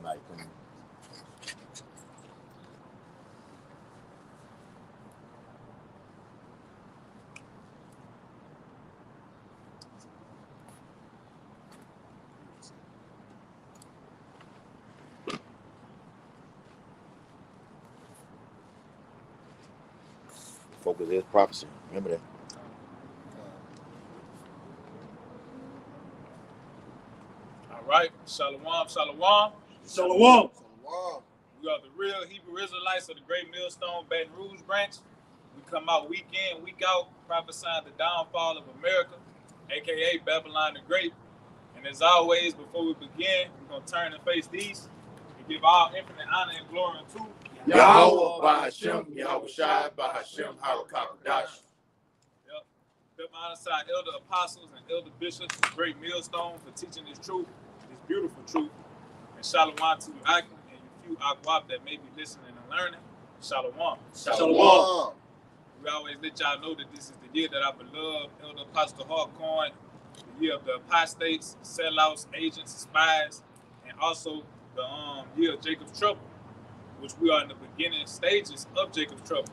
my opinion. Focus is prophecy. Remember that. All right. Shalom, shalom. Shalom. We are the real Hebrew Israelites of the Great Millstone Baton Rouge branch. We come out week in, week out, prophesying the downfall of America, a.k.a. Babylon the Great. And as always, before we begin, we're going to turn and face these and give all infinite honor and glory unto Yahweh Bahashem, Yahweh Shai Bahashem, Harakakadash. Yep. Give honor to our elder apostles and elder bishops of the Great Millstone for teaching this truth, this beautiful truth. And shalom to you, Akim, and you few Akwab that may be listening and learning. Shalom. Shalom. We always let y'all know that this is the year that our beloved Elder Apostle Harcoin, the year of the apostates, sellouts, agents, spies, and also the year of Jacob's trouble, which we are in the beginning stages of Jacob's trouble.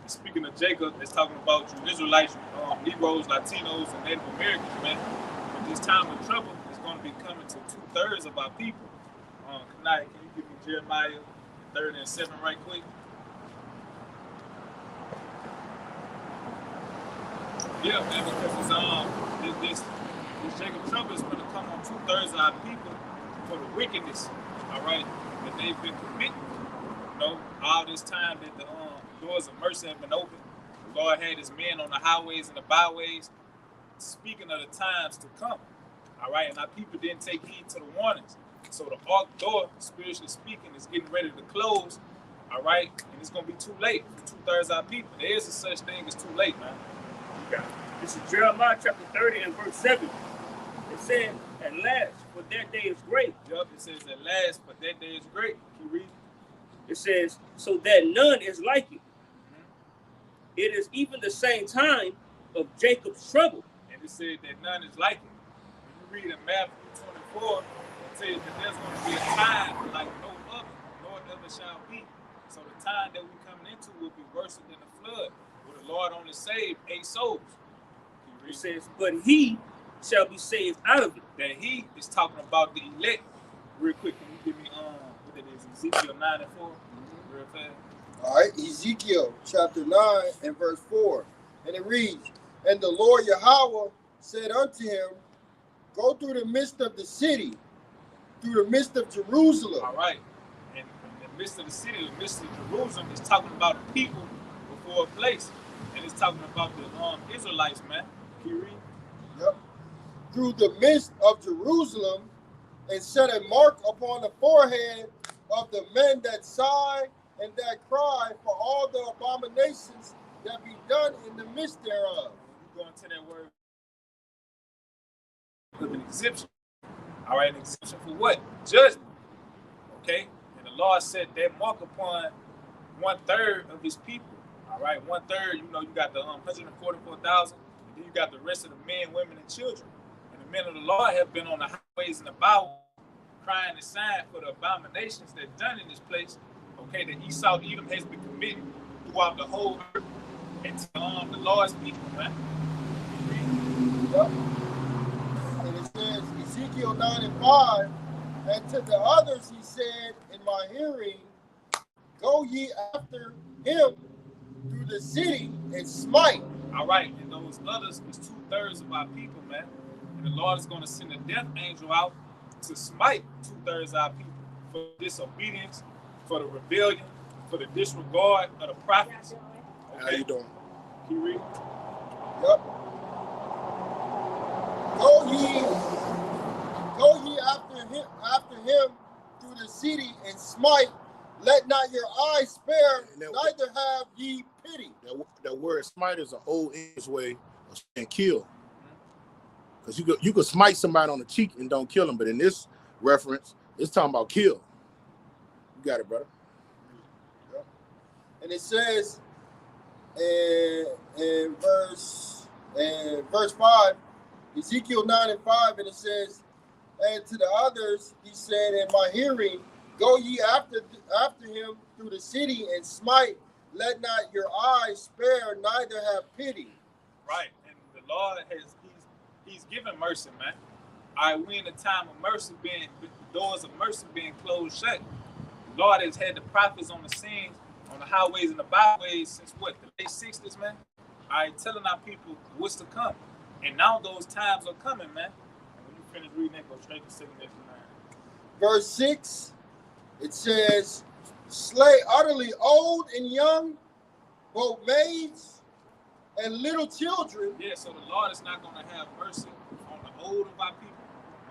And speaking of Jacob, it's talking about you Israelites, Negroes, Latinos, and Native Americans, man. But this time of trouble is going to be coming to 2/3 of our people. Kanai, can you give me Jeremiah 30 and 7 right quick? Yeah, man, because it's this Jacob trouble is going to come on 2/3 of our people for the wickedness, all right, that they've been committing. You know, all this time that the doors of mercy have been open, the Lord had his men on the highways and the byways speaking of the times to come, all right, and our people didn't take heed to the warnings. So the ark door, spiritually speaking, is getting ready to close, all right, and it's going to be too late for 2/3 of our people. There is a such thing as too late, man. This is Jeremiah chapter 30 and verse 7. It says, at last, for that day is great. Yup, it says at last, but that day is great. Can you read? It says, so that none is like it. It is even the same time of Jacob's trouble. And it said that none is like it. When you read in Matthew 24, it says that there's going to be a time like no other shall be. So the time that we're coming into will be worse than the flood, where the Lord only saved 8 souls. It says, but he shall be saved out of it. That he is talking about the elect. Real quick, can you give me what that is? Ezekiel 9 and 4? Real fast. All right, Ezekiel chapter 9 and verse 4. And it reads, and the Lord Yahweh said unto him, go through the midst of the city, through the midst of Jerusalem. All right. And in the midst of the city, the midst of Jerusalem, is talking about the people before a place. And it's talking about the Israelites, man. Can you read? Yep. Through the midst of Jerusalem, and set a mark upon the forehead of the men that sigh and that cry for all the abominations that be done in the midst thereof. You go into that word of an exemption. All right, an exemption for what? Judgment. Okay? And the Lord set that mark upon 1/3 of his people. All right, 1/3, you know, you got the 144,000, and then you got the rest of the men, women, and children. And the men of the Lord have been on the highways and the byways, crying and sighing for the abominations that done in this place. Okay, that Esau, Edom has been committed throughout the whole earth, and to the Lord's people, man. Yep. And it says, Ezekiel 9 and 5, and to the others he said in my hearing, go ye after him through the city and smite. All right, and those others is 2/3 of our people, man. And the Lord is going to send a death angel out to smite 2/3 of our people for disobedience, for the rebellion, for the disregard of the prophets. Okay. How you doing? Can you read? Yep. Go ye after him through the city and smite. Let not your eyes spare, neither have ye pity. That word smite is an old English way of saying kill. Because you could smite somebody on the cheek and don't kill them, but in this reference, it's talking about kill. You got it, brother. Yep. And it says in verse 5, Ezekiel 9 and 5, and it says, and to the others he said in my hearing, Go ye after him through the city and smite. Let not your eyes spare, neither have pity. Right. And the Lord he's given mercy, man. All right, we in a time of mercy being, the doors of mercy being closed shut. The Lord has had the prophets on the scenes, on the highways and the byways since what, the late 60s, man? All right, telling our people what's to come. And now those times are coming, man. And when you finish reading it, go straight to 7 9. Verse 6, it says, slay utterly old and young, both maids and little children. Yeah, so the Lord is not going to have mercy on the old of our people.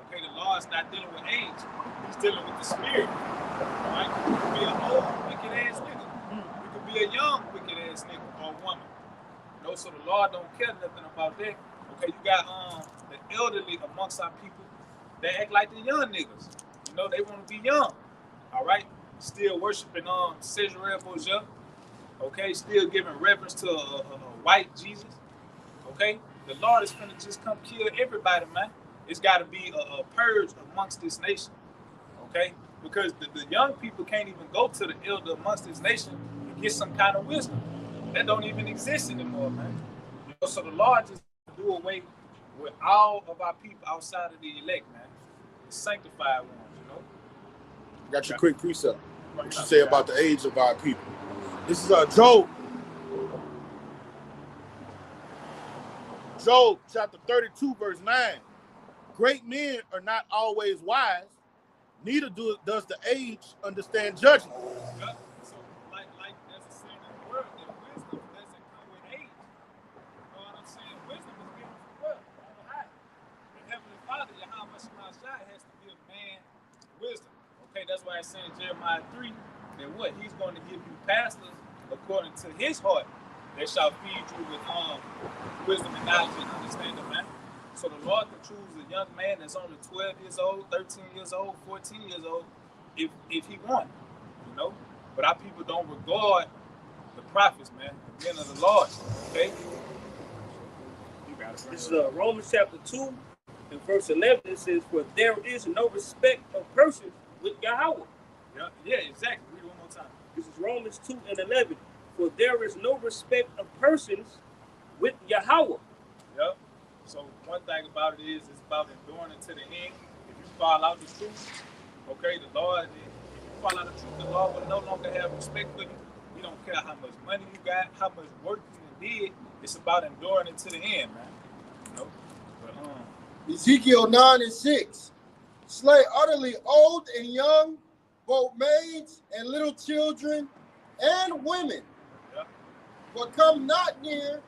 Okay, the Lord is not dealing with age. He's dealing with the spirit. Right? You could be an old, wicked ass nigga. You could be a young, wicked ass nigga or woman. You know, so the Lord don't care nothing about that. Okay, you got the elderly amongst our people. They act like the young niggas. You know, they want to be young. All right? Still worshiping Cesare Borgia. Okay, still giving reverence to a white Jesus. Okay, the Lord is finna just come kill everybody, man. It's got to be a purge amongst this nation. Okay, because the young people can't even go to the elder amongst this nation and get some kind of wisdom. That don't even exist anymore, man. You know, so the Lord just do away with all of our people outside of the elect, man. The sanctified ones, you know. Got your quick precept. What you say about the age of our people? This is Job. Job chapter 32, verse 9. Great men are not always wise, neither does the age understand judgment. Yeah. So, like there's a saying in the word that wisdom doesn't come with age. You know what I'm saying? Wisdom is given from what? On the high. The Heavenly Father, Yahweh Shemashai, has to give man wisdom. Okay, that's why it's saying in Jeremiah 3 that what? He's going to give you pastors according to his heart that shall feed you with wisdom and knowledge and understanding, man. So the Lord can choose a young man that's only 12 years old, 13 years old, 14 years old, if he wants, you know. But our people don't regard the prophets, man, the men of the Lord, okay? You got it. This is Romans chapter 2 and verse 11. It says, for there is no respect of persons with Yahweh. Yeah, exactly. Read it one more time. This is Romans 2 and 11. For there is no respect of persons with Yahweh. Yep. So one thing about it is it's about enduring unto the end. If you fall out the truth, okay, the Lord, if you fall out the truth, the Lord will no longer have respect for you. He don't care how much money you got, how much work you did. It's about enduring unto the end, man. You know? But, Ezekiel 9 and 6. Slay utterly old and young, both maids and little children and women. Yep. But come not near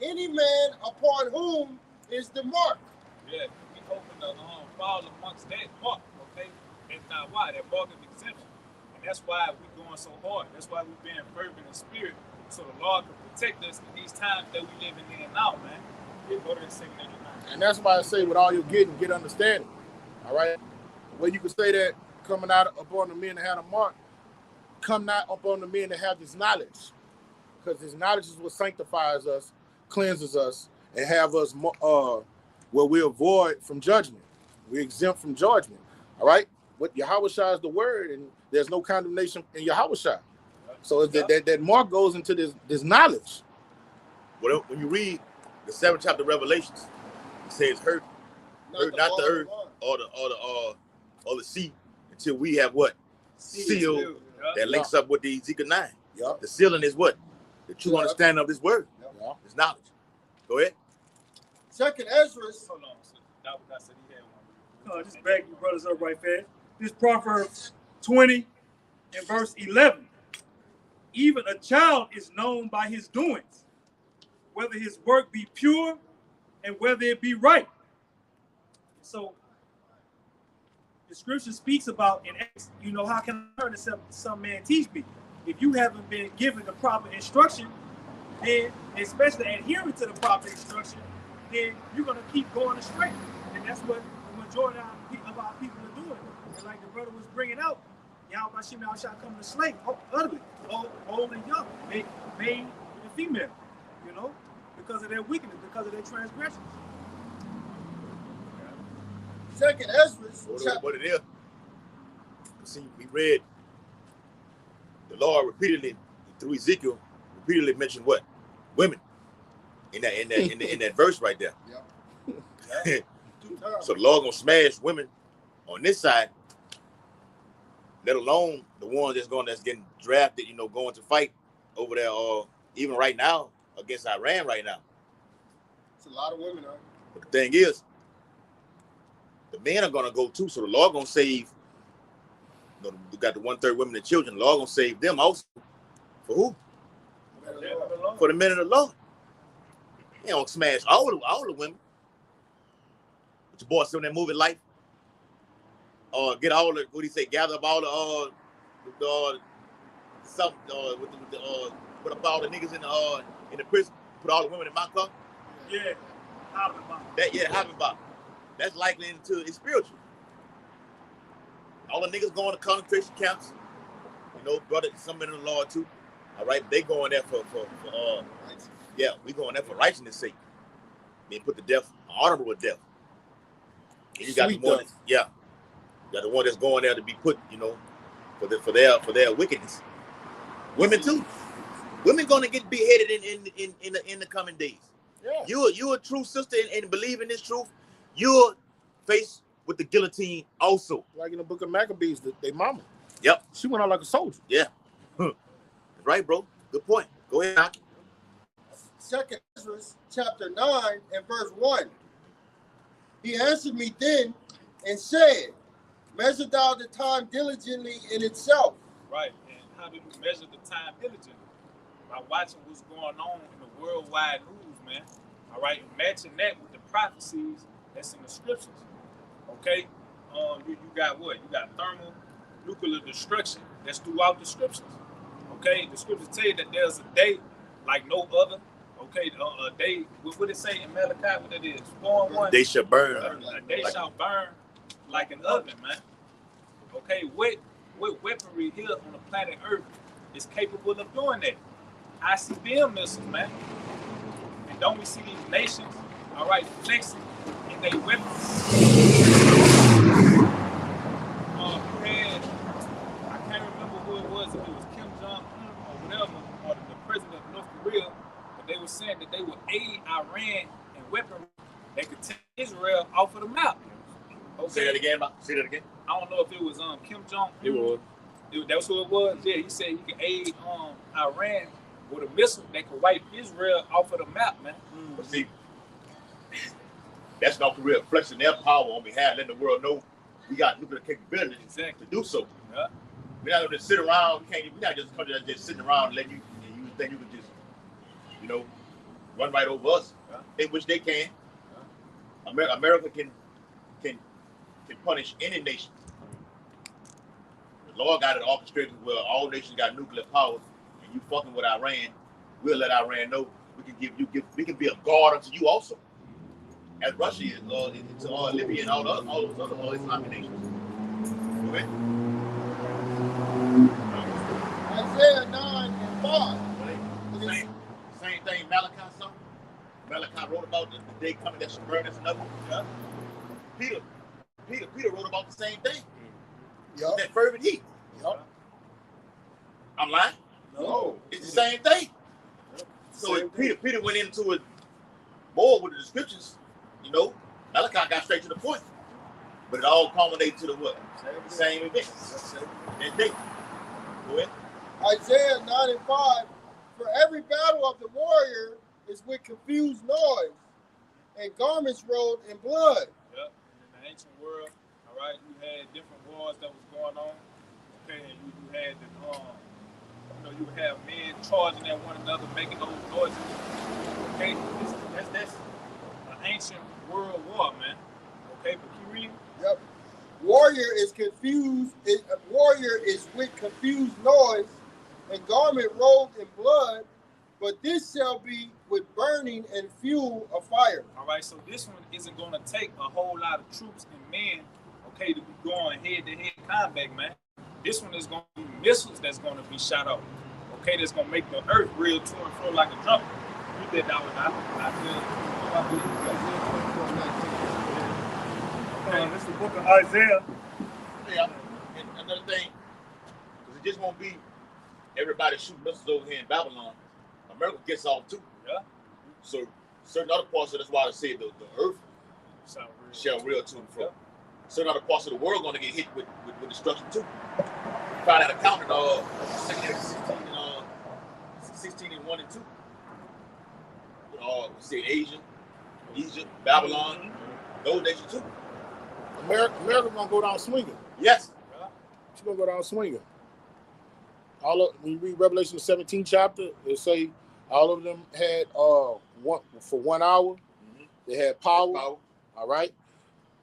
any man upon whom is the mark. Yeah, we hoping to fall amongst that mark, okay? That's not why. That mark of exemption. And that's why we're going so hard. That's why we're being fervent in spirit, so the Lord can protect us in these times that we living in now, man. We go to the 2 And that's why I say with all you're getting, get understanding. All right? Well, you can say that coming out upon the men that have a mark, come not upon the men that have this knowledge. Because this knowledge is what sanctifies us, cleanses us, and have us where we avoid from judgment. We're exempt from judgment. All right? What Yahweh Shai is the word, and there's no condemnation in Yahweh Shai. So that mark goes into this knowledge. Well, when you read the 7th chapter of Revelations, it says, hurt not the earth or the sea until we have what? Sealed. That links up with the Ezekiel 9. Yeah. The sealing is what? The true understanding of this word. Yeah. It's knowledge. Go ahead. Second Ezra. Hold on. So that said he had one. Just back you brothers up right fast. This Proverbs 20 and verse 11. Even a child is known by his doings, whether his work be pure and whether it be right. So the scripture speaks about, and how can I learn except some man teach me? If you haven't been given the proper instruction, then especially adhering to the proper instruction, then you're going to keep going astray. And that's what the majority of our people are doing. And like the brother was bringing out, Yahweh shall come to slay utterly, old and young, male and female, because of their wickedness, because of their transgressions. Second Ezra. What it is? see, we read the Lord repeatedly through Ezekiel repeatedly mentioned what? Women in that verse right there. Yep. So the Lord gonna smash women on this side, let alone the ones that's getting drafted, you know, going to fight over there, or even right now against Iran right now. It's a lot of women, huh? But the thing is, the men are gonna go too. So the Lord gonna save. You know, we got the 1/3 women and children. The Lord gonna save them also. For who? For the men of the Lord. He don't smash all the women. But your boy see in that movie Life. Get all the, what do you say? Gather up all the put up all the niggas in the prison. Put all the women in my car. Yeah. Having about. That's likely into it's spiritual. All the niggas going to concentration camps. You know, brother, some men of the Lord too. All right, they going there for we going there for righteousness' sake. They put to death, honorable death. And you got the one, you got the one that's going there to be put, you know, for their wickedness. Women too. Women gonna get beheaded in the coming days. Yeah. You a true sister and believe in this truth. You're faced with the guillotine also. Like in the book of Maccabees, they mama. Yep. She went out like a soldier. Yeah. Right, bro. Good point. Go ahead, Aki. 2nd Ezra chapter 9 and verse 1. He answered me then and said, measure thou the time diligently in itself. Right. And how do we measure the time diligently? By watching what's going on in the worldwide news, man. All right. Matching that with the prophecies that's in the scriptures. Okay. You got what? You got thermonuclear destruction that's throughout the scriptures. Okay. The scriptures tell you that there's a day like no other. Okay, a day, what did it say in Malachi? What it is? 4:1. They shall burn. A day shall burn like an oven, man. Okay, what weaponry here on the planet Earth is capable of doing that? ICBM missiles, man. And don't we see these nations, all right, flexing in their weapons? I can't remember who it was, if it was Kim Jong-un or whatever, or the president of North Korea. They were saying that they would aid Iran in weaponry that could take Israel off of the map. Okay. Say that again, Bob. Say that again. I don't know if it was Kim Jong-un. It was. That's who it was. Yeah, he said he could aid Iran with a missile that could wipe Israel off of the map, man. But see, that's North Korea flexing their power on behalf, letting the world know we got nuclear capability to do so. Yeah. We're not going to sit around. We're not just country that's just sitting around and letting you think you can just, you know, run right over us, in which they can. America can punish any nation. The Lord got it orchestrated where all nations got nuclear power, and you fucking with Iran, we'll let Iran know we can be a guard unto you also, as Russia is to Libya and all those other Islamic nations. Okay. Isaiah 9 and 5. Same thing Malachi something. Malachi wrote about the day coming that should burn us another. Yeah. Peter wrote about the same thing. Yep. That fervent heat. Yep. I'm lying? No. It's the same thing. Yep. So Peter went into it more with the descriptions, you know. Malachi got straight to the point. But it all culminated to the what? Same event. That day. Go ahead. Isaiah 9 and 5. For every battle of the warrior is with confused noise and garments rolled in blood. Yep. In the ancient world, all right, you had different wars that was going on. Okay, and you had the you would have men charging at one another, making those noises. Okay, that's an ancient world war, man. Okay, but keep reading. Yep. Warrior is confused. Warrior is with confused noise and garment rolled in blood, but this shall be with burning and fuel of fire. All right, so this one isn't going to take a whole lot of troops and men, okay, to be going head-to-head combat, man. This one is going to be missiles that's going to be shot out, okay, that's going to make the earth reel to and fro like a drum. You did that one, I feel. This is the book of Isaiah. Yeah. another thing, because it just won't be everybody shooting missiles over here in Babylon. America gets off too. Yeah. So certain other parts of that's why I say the earth shall real to and fro. Yeah. Certain other parts of the world going to get hit with destruction too. Find out accounting 16 and 1 and 2. With all say Asia, Egypt, Babylon, those nations too. America gonna go down swinging. Yes. She's gonna go down swinging. When you read Revelation 17 chapter, it say all of them had for 1 hour. Mm-hmm. They had power. All right.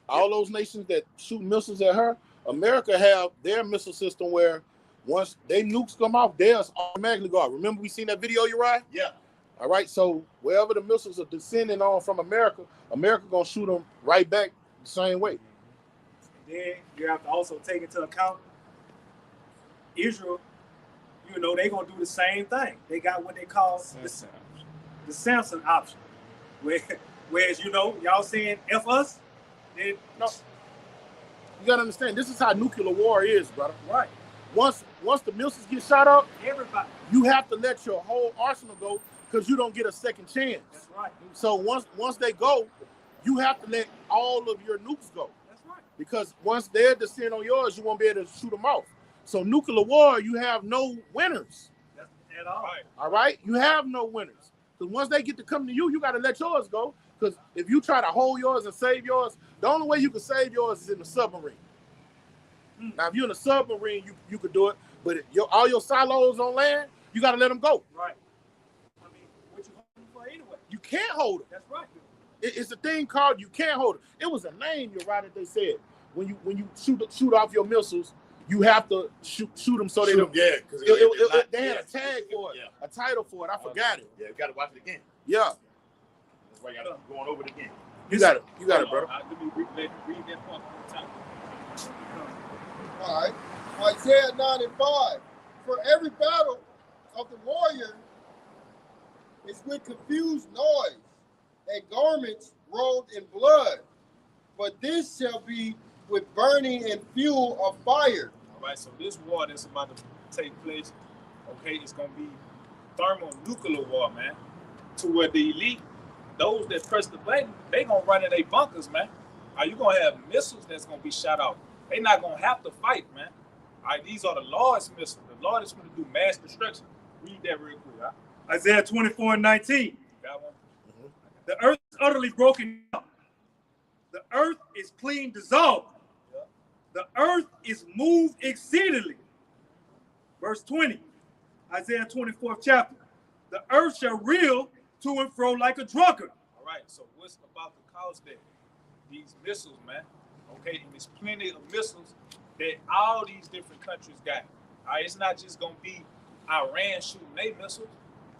All those nations that shoot missiles at her, America have their missile system where once they nukes come off, theirs automatically go out. Remember we seen that video, Uriah? Yeah. All right. So wherever the missiles are descending on from America gonna shoot them right back the same way. Then you have to also take into account Israel. You know, they're going to do the same thing. They got what they call the Samson option. Whereas, you know, y'all saying F us, then No. You got to understand, this is how nuclear war is, brother. right. Once the missiles get shot up, Everybody. you have to let your whole arsenal go because you don't get a second chance. That's right. So once they go, you have to let all of your nukes go. That's right. Because once they're descend on yours, you won't be able to shoot them off. So nuclear war, you have no winners. That's at all. Right. All right? You have no winners. Because once they get to come to you, you got to let yours go. Because if you try to hold yours and save yours, the only way you can save yours is in the submarine. Now, if you're in a submarine, you could do it. But all your silos on land, you got to let them go. Right. I mean, what you hoping for anyway? You can't hold them. That's right. It's a thing called you can't hold it. It was a name, you're right, that they said. When you shoot off your missiles, you have to shoot them so they don't. Yeah, because they had a tag for it, a title for it. I forgot it. Yeah, you got to watch it again. Yeah, That's why you got to keep going over it again. you got it, brother. Let me read that part one time. All right. Isaiah 9 and 5. For every battle of the warrior is with confused noise and garments rolled in blood. But this shall be with burning and fuel of fire. All right, so this war that's about to take place, okay, it's going to be thermonuclear war, man. To where the elite, those that press the button, they going to run in their bunkers, man. Are you going to have missiles that's going to be shot out? They not going to have to fight, man. All right, these are the Lord's missiles. The Lord is going to do mass destruction. Read that real quick, huh? Isaiah 24 and 19. Got one? The earth is utterly broken up. The earth is clean dissolved. Yeah. The earth is moved exceedingly. Verse 20, Isaiah 24th chapter. The earth shall reel to and fro like a drunkard. All right, so what's about to cause that? These missiles, man. Okay, and there's plenty of missiles that all these different countries got. All right, it's not just going to be Iran shooting their missiles.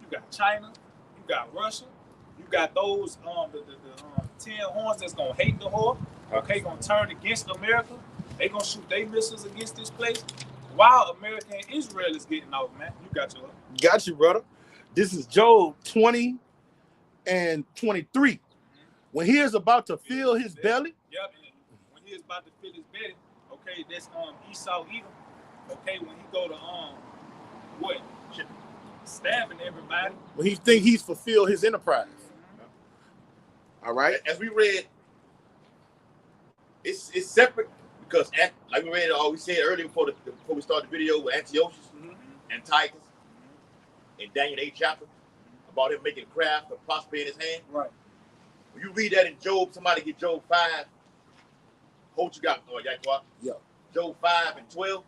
You got China, you got Russia, you got those the 10 horns that's gonna hate the whore. Okay, gonna turn against America. They gonna shoot their missiles against this place. While America and Israel is getting off, man. You got your. Got you, brother. This is Job 20 and 23. When he is about to fill his belly. Yep. When he is about to fill his belly, okay, that's Esau Edom. Okay, when he go to what? Stabbing everybody. When he think he's fulfilled his enterprise. All right. As we read, it's separate because like we read, we said earlier before we started the video with Antiochus and Titus in Daniel 8 chapter about him making craft of prosper in his hand. Right. When you read that in Job, somebody get Job 5. Hold you got, Yakwa. Yeah. Job 5 and 12.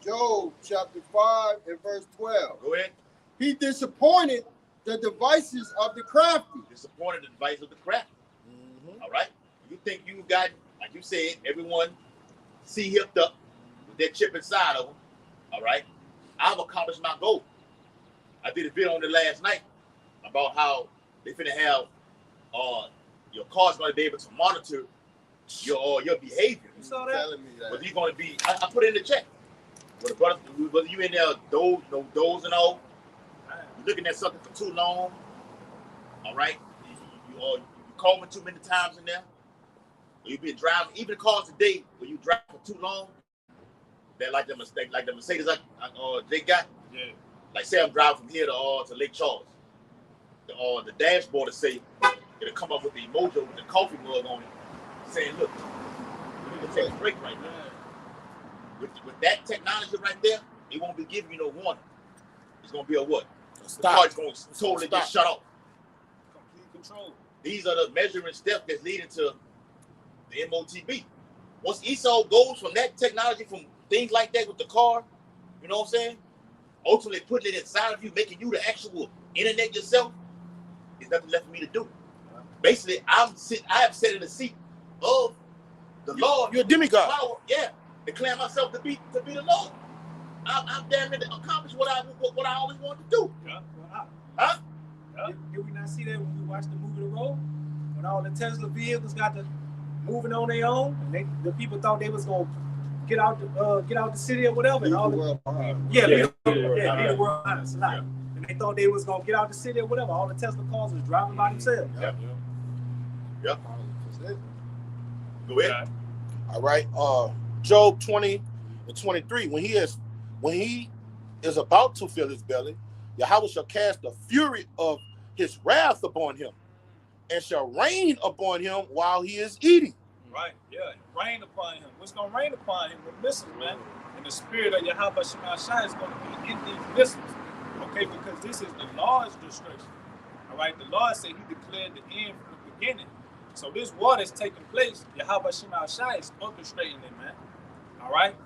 Job chapter 5 and verse 12. Go ahead. He disappointed the devices of the crafty. Disappointed the device of the crafty. All right. You think you got, like you said, everyone hipped up with that chip inside of them. All right. I've accomplished my goal. I did a video on it last night about how they finna have your car's gonna be able to monitor your behavior. You saw that? Telling me that. Whether you're gonna be, I put it in the chat. Whether you in there doze and all, you're looking at something for too long. All right, you call me too many times in there. Or you've been driving, even cars today where you drive for too long. that like the Mercedes they got. Yeah. Like say I'm driving from here to Lake Charles. The dashboard will say it'll come up with the emoji with the coffee mug on it, saying, "Look, we need to take a break right now." With that technology right there, it won't be giving you no warning. It's gonna be a what? The car is gonna totally get shut off. Complete control. These are the measuring steps that's leading to the MOTB. Once Esau goes from that technology, from things like that with the car, you know what I'm saying? Ultimately putting it inside of you, making you the actual internet yourself, there's nothing left for me to do. Basically, I have sat in the seat of the Lord. You're a demigod. Power, yeah. Declare myself to be the Lord. I'm damn near accomplished what I always wanted to do. Yeah. Huh? Did we not see that when we watched the movie The Road? When all the Tesla vehicles got to moving on their own, and the people thought they was gonna get out the city or whatever, and all the world behind. leave the world behind us. And they thought they was gonna get out the city or whatever. All the Tesla cars was driving by themselves. Yep. Go ahead. All right. Job 20 and 23. When he is about to fill his belly, Yahweh shall cast the fury of his wrath upon him, and shall rain upon him while he is eating. Right, yeah. Rain upon him. What's gonna rain upon him? The missiles, man. And the spirit of Yahweh Shema Shai is gonna be in these missiles. Okay, because this is the Lord's destruction. All right, the Lord said he declared the end from the beginning. So this war that's taking place, Yahweh Shema Shai is orchestrating it, man. All right?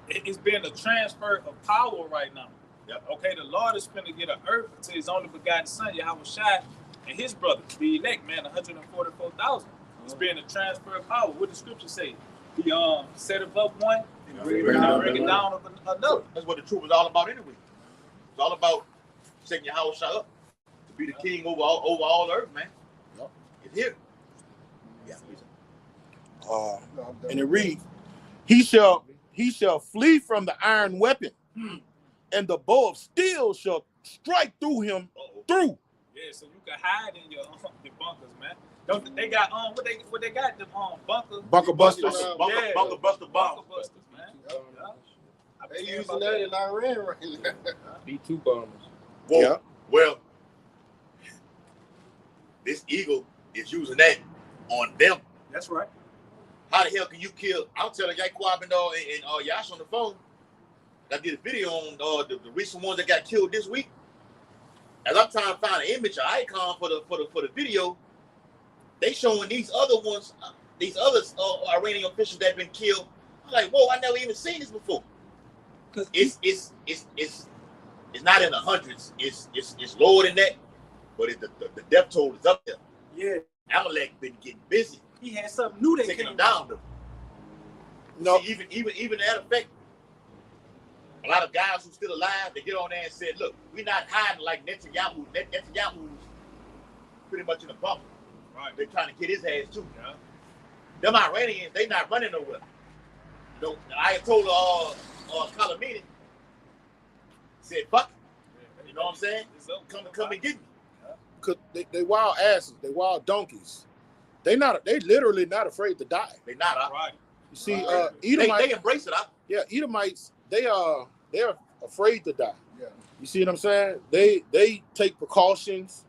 It's been a transfer of power right now. Yep. Okay, the Lord is finna get an earth to his only begotten son, Yahweh Shai, and his brothers, the elect, man, 144,000. It's been a transfer of power. What the scripture say? He set above one and bring it down of another. That's what the truth is all about anyway. It's all about setting your house up to be the king over all the earth, man. Yep. It's here. Yeah. And it reads, he shall flee from the iron weapon, and the bow of steel shall strike through him through. Yeah, so you can hide in your bunkers, man. Don't they got what they got them Bunker busters. Bunker buster bomb. bunker busters, man. Yep. Yeah. They using that in Iran right now. B2 bombers. Whoa. Yeah. Well, this eagle is using that on them. That's right. How the hell can you kill? I'm telling Yaquab and Yash on the phone. I did a video on the recent ones that got killed this week. As I'm trying to find an image, an icon for the video, they showing these other ones, these other Iranian officials that have been killed. I'm like, whoa, I never even seen this before. It's not in the hundreds. It's lower than that, but the death toll is up there. Yeah. Amalek been getting busy. He had something new that Taking came them down though. No. See, even that effect. A lot of guys who still alive, they get on there and said, "Look, we're not hiding like Netanyahu. Netanyahu's pretty much in the bunker. Right. They're trying to get his ass too. Yeah. Them Iranians, they not running nowhere. You know, I told Kalamini, said, "Fuck it." You know what I'm saying? Come and get me. Cause they wild asses, they wild donkeys. They literally not afraid to die. They not. Right. You see, They embrace it. Yeah, Edomites, they're afraid to die. Yeah. You see what I'm saying? They take precautions.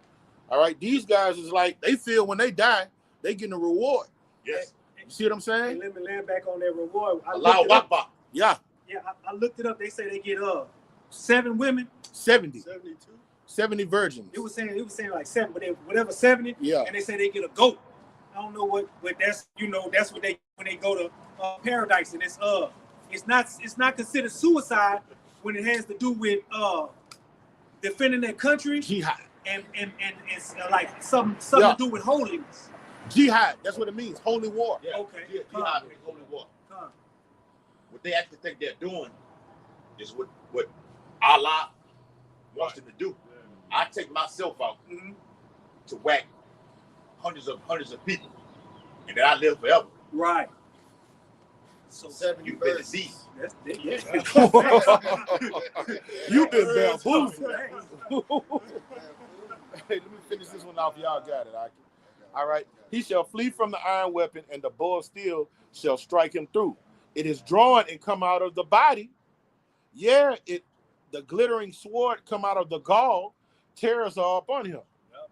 All right, these guys is like they feel when they die, they getting a reward. Yes. You see what I'm And saying? let me land back on that reward. Allahu Akbar. Yeah, I looked it up. They say they get 7 women. 70 72. virgins. It was saying like 7, but whatever 70. Yeah. And they say they get a goat. I don't know what that's that's what they when they go to paradise, and it's not considered suicide when it has to do with defending their country Jihad. and it's like something to do with holiness. Jihad. That's what it means. Holy war. Yeah. Okay. Jihad means holy war. What they actually think they're doing is what Allah wants them to do. I take myself out to whack hundreds of people, and then I live forever. Right. So 70 You've been birds. deceived. that's You've been bamboozled. Hey, let me finish this one off. Y'all got it. All right. He shall flee from the iron weapon, and the bow of steel shall strike him through. It is drawn and come out of the body, Yeah, the glittering sword come out of the gall, tears are up on him. Yep.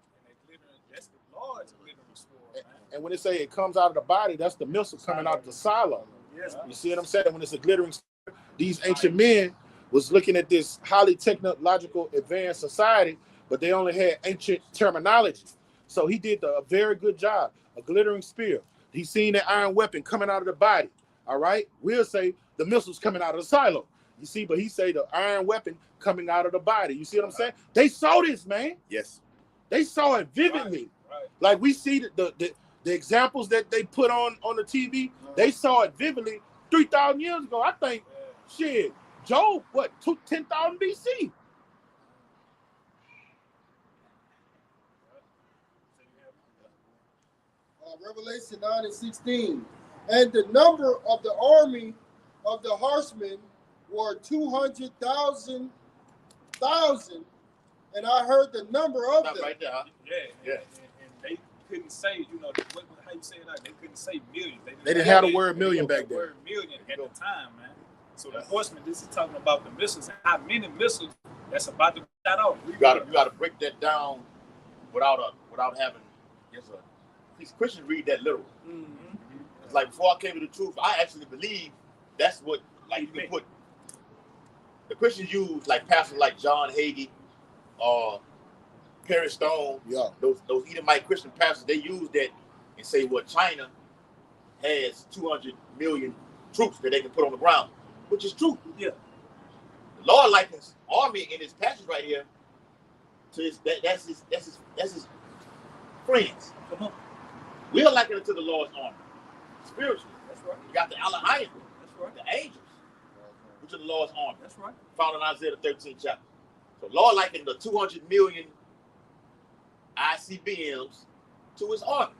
And that's the Lord's glittering sword, man. And when they say it comes out of the body, that's the missile coming out of the silo. Yes. You see what I'm saying? When it's a glittering sword, these ancient men was looking at this highly technological advanced society, but they only had ancient terminology. So he did a very good job. A glittering spear. He seen the iron weapon coming out of the body. All right. We'll say the missiles coming out of the silo. You see, but he say the iron weapon coming out of the body. You see what I'm saying? They saw this, man. Yes. They saw it vividly. Right. Like we see the examples that they put on the TV. They saw it vividly 3,000 years ago. I think, shit, Job, 10,000 BC. Revelation 9:16. And the number of the army of the horsemen were 200,000. And I heard the number of Stop them. right there, huh? Yeah. And they couldn't say, how you say it out? They couldn't say millions. They didn't have the word million back The then. word million at the time, man. So the horsemen, this is talking about the missiles and how many missiles that's about to be shot out. You gotta break that down without having these Christians read that literal. Mm-hmm. It's like before I came to the truth, I actually believe that's what you can put. The Christians use like pastors like John Hagee, Perry Stone, those Edomite Christian pastors, they use that and say, well, China has 200 million troops that they can put on the ground, which is true. Yeah. The Lord likens army in this passage right here to that's his friends. Come on. We are likened to the Lord's army. Spiritually. That's right. You got the Elohim, That's right. the angels, which are the Lord's army. That's right. Found in Isaiah the 13th chapter. So Lord likened the 200 million ICBMs to his army.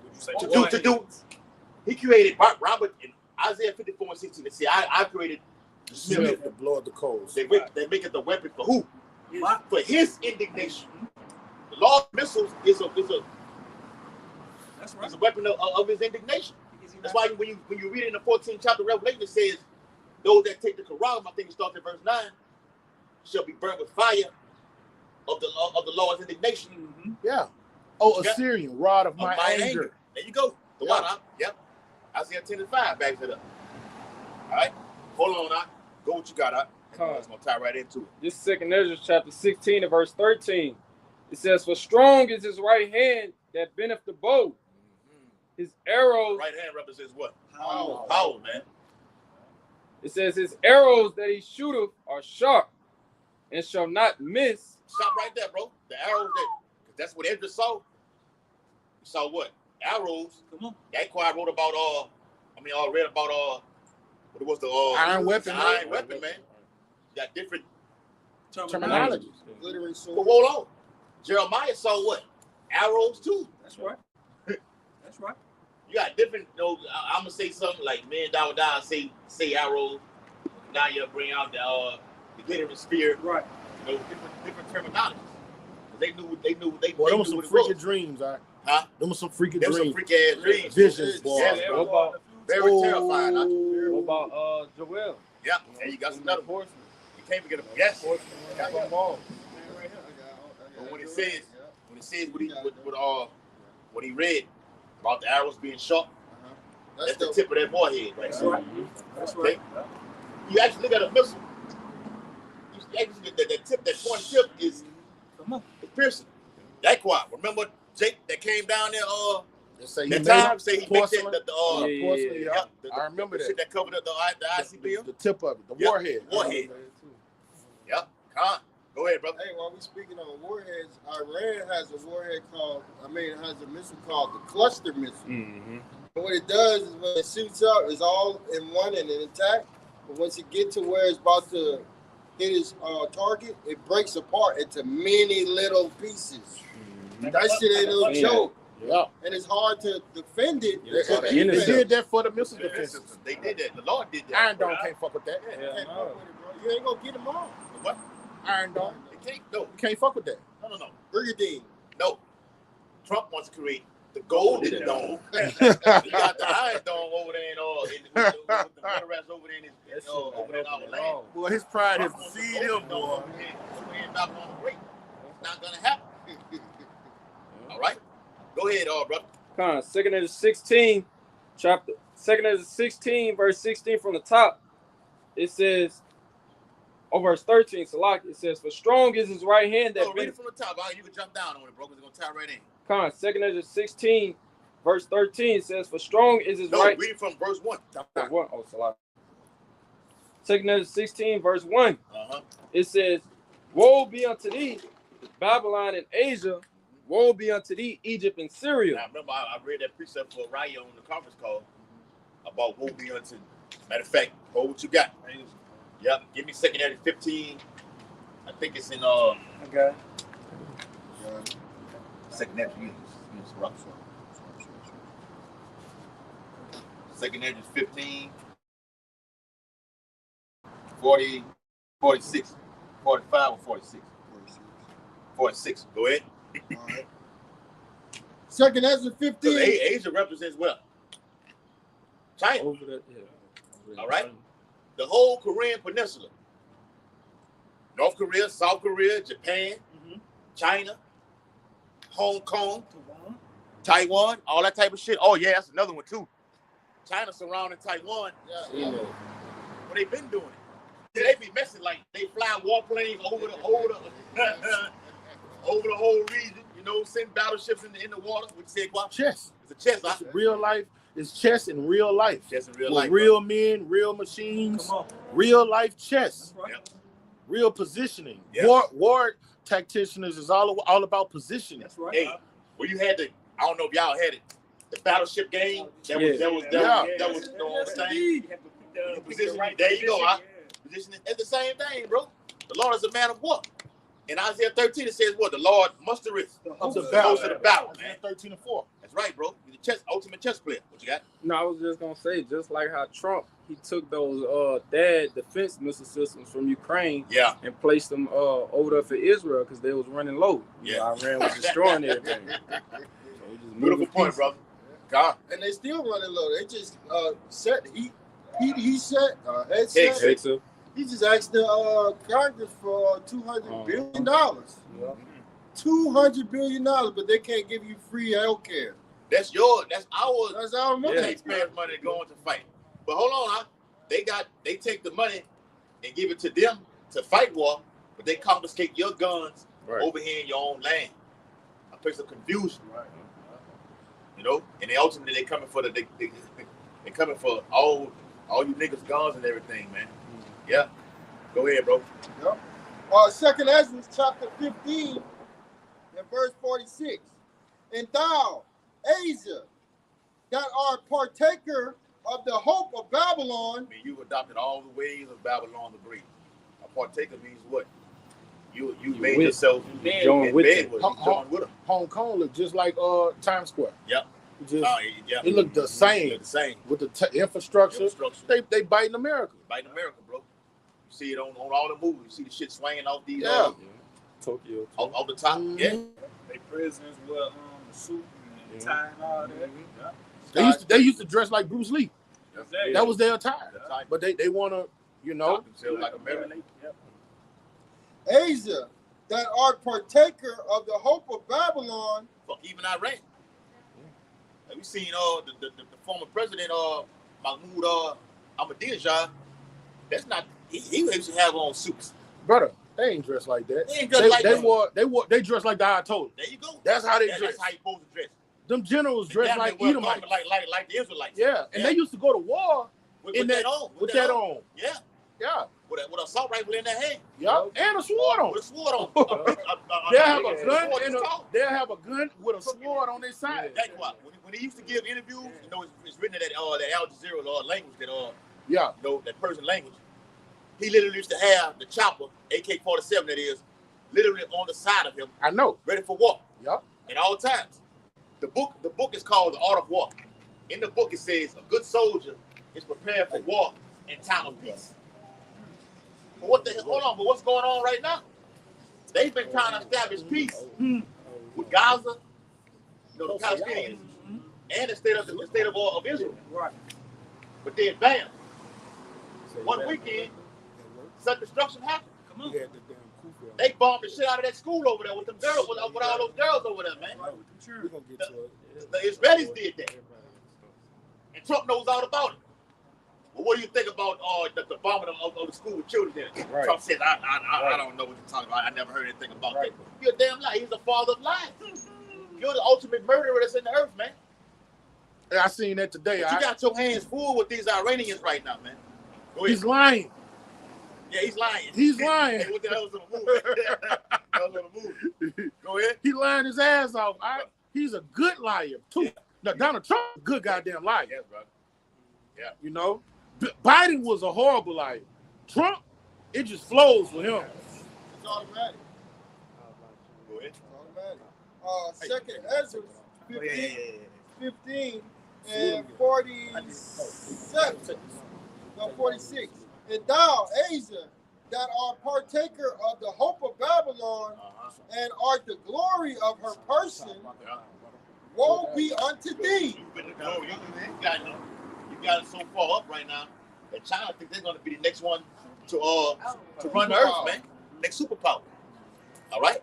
Would you say To do. He created Robert in Isaiah 54:16. They say, I created the Smith to blow up the coals. They make it the weapon for who? For his indignation. The Lord's missiles is a That's right. it's a weapon of his indignation. That's why when you read it in the 14th chapter of Revelation, it says, those that take the Quran, I think it starts at verse 9, shall be burned with fire of the Lord's indignation. Mm-hmm. Yeah. Oh, Assyrian, rod of my anger. There you go. The one, huh? Yep. Isaiah 10:5 backs it up. All right. Hold on, huh? Go what you got, huh? It's going to tie right into it. This is 2nd Ezra chapter 16 and verse 13. It says, for strong is his right hand that bendeth the bow. His arrows. Right hand represents what? Power, man. It says his arrows that he shooteth are sharp and shall not miss. Stop right there, bro. The arrows that's what Ezra saw. He saw what? Arrows. Come on. That choir wrote about read about what was the iron weapon. Iron weapon, man. You got different terminologies. Glittering sword. But hold on. Jeremiah saw what? Arrows too. That's right. That's right. You got different, I'm gonna say something like man down say arrows. Now you bring out the glittering spear. Right. Different terminologies. They knew Boy, them was some freaking dreams, all right? Huh? Them was some freaking Them some dreams. freak ass dreams. Visions, boy. Yes, What about, very terrifying, huh? what about Joel? Yeah, and you got another one. Horseman. You can't forget him. Yes. Got them all. But when it says what he read about the arrows being sharp, that's the tip of that forehead, right? That's right. That's right. You actually look at a missile. You actually that tip, that point tip is piercing. That quiet. Remember Jake that came down there? That time say he mixed it. I remember the that. shit that covered up the ICBM. The tip of it, the warhead. Warhead. Yep. Go ahead, brother. Hey, while we speaking on warheads, Iran has a warhead it has a missile called the cluster missile. Mm-hmm. And what it does is when it shoots up, it's all in one and an attack. But once it gets to where it's about to hit its target, it breaks apart into many little pieces. Mm-hmm. That shit ain't no joke. Yeah. And it's hard to defend it. They did that for the missile defense. They did that. The Lord did that. Iron Dome can't fuck with that. You can't fuck with it, bro. You ain't gonna get them all. What? Iron Dome. They can't. No. You can't fuck with that. No. Brigandine. No. Trump wants to create the golden dome. You got the iron dome over there and all. With the motorized over there over there in our land. Boy, his pride has deceived him, boy. Over here in Babylon the Great. It's not gonna happen. All right. Go ahead, brother. Come on, 2 Ezra 16, chapter 2 Ezra 16, verse 16 from the top. It says, verse 13, Salak, it says, for strong is his right hand that read it from the top. You can jump down on it, bro, because it's gonna tie right in. Come on, 2 Ezra 16, verse 13, it says, for strong is his right. Read it from verse 1. Oh, Salak. 2 Ezra 16, verse 1. It says, woe be unto thee, Babylon and Asia. Woe be unto thee, Egypt and Syria. Now, remember, I read that precept for Raya on the conference call about woe be unto. Matter of fact, hold what you got. Yep, give me 2 Ezra 15. I think it's in okay. 2 Ezra is rough. 2 Ezra 15, 40, 46, 45 or 46? 46. Go ahead. All right. 2 Ezra 15. Asia represents what? China. Over there, yeah. All right. The whole Korean Peninsula. North Korea, South Korea, Japan, China, Hong Kong, Taiwan, all that type of shit. Oh, yeah, that's another one, too. China surrounding Taiwan. Yeah. What they been doing? They be messing like they fly warplanes over the over the whole region, you know, send battleships in the water. What you say, Guap? Chess. It's a chess. It's real life. It's chess in real life. Chess in real with life. Real men, real machines, real life chess. Yep. Real positioning. Yep. War tacticians is all about positioning. That's right. Hey, well, you had the, I don't know if y'all had it, the battleship game. That was, you know what I'm saying? There you go. Positioning. It's the same thing, bro. The Lord is a man of war. In Isaiah 13, it says what? The Lord mustereth the host of the battle, man. 13 and 4. That's right, bro. You're the ultimate chess player. What you got? No, I was just gonna say, just like how Trump, he took those THAAD defense missile systems from Ukraine, and placed them over there for Israel because they was running low. Iran was destroying everything. So beautiful point, brother. God. And they still running low. They just set he set he just asked the Congress for $200 billion. $200 billion, but they can't give you free health care. That's our money. Taxpayers' money going to fight. But hold on, huh? They take the money and give it to them to fight war, but they confiscate your guns over here in your own land. A place of confusion. Right. You know, and they ultimately they coming for they coming for all you niggas guns and everything, man. Yeah. Go ahead, bro. Yep. 2 Ezra chapter 15 and verse 46. And thou, Asia, that art partaker of the hope of Babylon. I mean, you adopted all the ways of Babylon the Great. A partaker means what? You made yourself join with them. Hong Kong looked just like Times Square. Yep. It looked the same. With the infrastructure. They biting America. Biting America, bro. You see it on all the movies. You see the shit swinging off these Tokyo. Off the top. Mm-hmm. Yeah. They prisoners with the suit and tie and all that. Yeah. They used to dress like Bruce Lee. Exactly. That was their attire. But they want to, you know. Like American. Asia, that art partaker of the hope of Babylon. Fuck, even Iran. Have you seen the former president Mahmoud Ahmadinejad? That's not he used to have on suits. Brother, they ain't dressed like that. They ain't dressed like that. They dressed like the Ayatollah. There you go. That's how they dress. That's how you supposed to dress. Them generals dressed like Edomites. Like the Israelites. Yeah, and they used to go to war with that on. Yeah. Yeah. With an assault rifle in their hand. Yeah. And a sword on. With a sword on. They'll have a gun they'll have a gun with a sword on their side. That's why. When he used to give interviews, you know, it's written in that Al Jazeera language that you know, that Persian language. He literally used to have the chopper, AK-47 that is, literally on the side of him. I know. Ready for war. Yep. At all times. The book is called The Art of War. In the book it says a good soldier is prepared for war in time of peace. But what's going on right now? They've been trying to establish peace with Gaza, You know, the Palestinians and the state of Israel. Right. But they advanced. One weekend, such destruction happened. Come on. They bombed the shit out of that school over there with them girls, with all those girls over there, man. We're gonna get to it. The Israelis did that. And Trump knows all about it. Well, what do you think about the bombing of the school with children there? Right. Trump says, I don't know what you're talking about. I never heard anything about that. You're a damn lie. He's the father of lies. You're the ultimate murderer that's in the earth, man. I seen that today. But you got your hands full with these Iranians right now, man. Go ahead. He's lying. Yeah, he's lying. He's lying. Hey, what the hell was on the movie? That was on the movie. Go ahead. He lying his ass off. He's a good liar too. Yeah. Now, Donald Trump, a good goddamn liar. Yes, brother. Yeah. You know, Biden was a horrible liar. Trump, it just flows with him. It's automatic. Go ahead. It's automatic. Second Ezra 15 and 47. No, 46. And thou, Asia, that art partaker of the hope of Babylon, and art the glory of her person, woe be unto thee. You got it so far up right now that China think they're going to be the next one to run the earth, man. Next superpower. All right?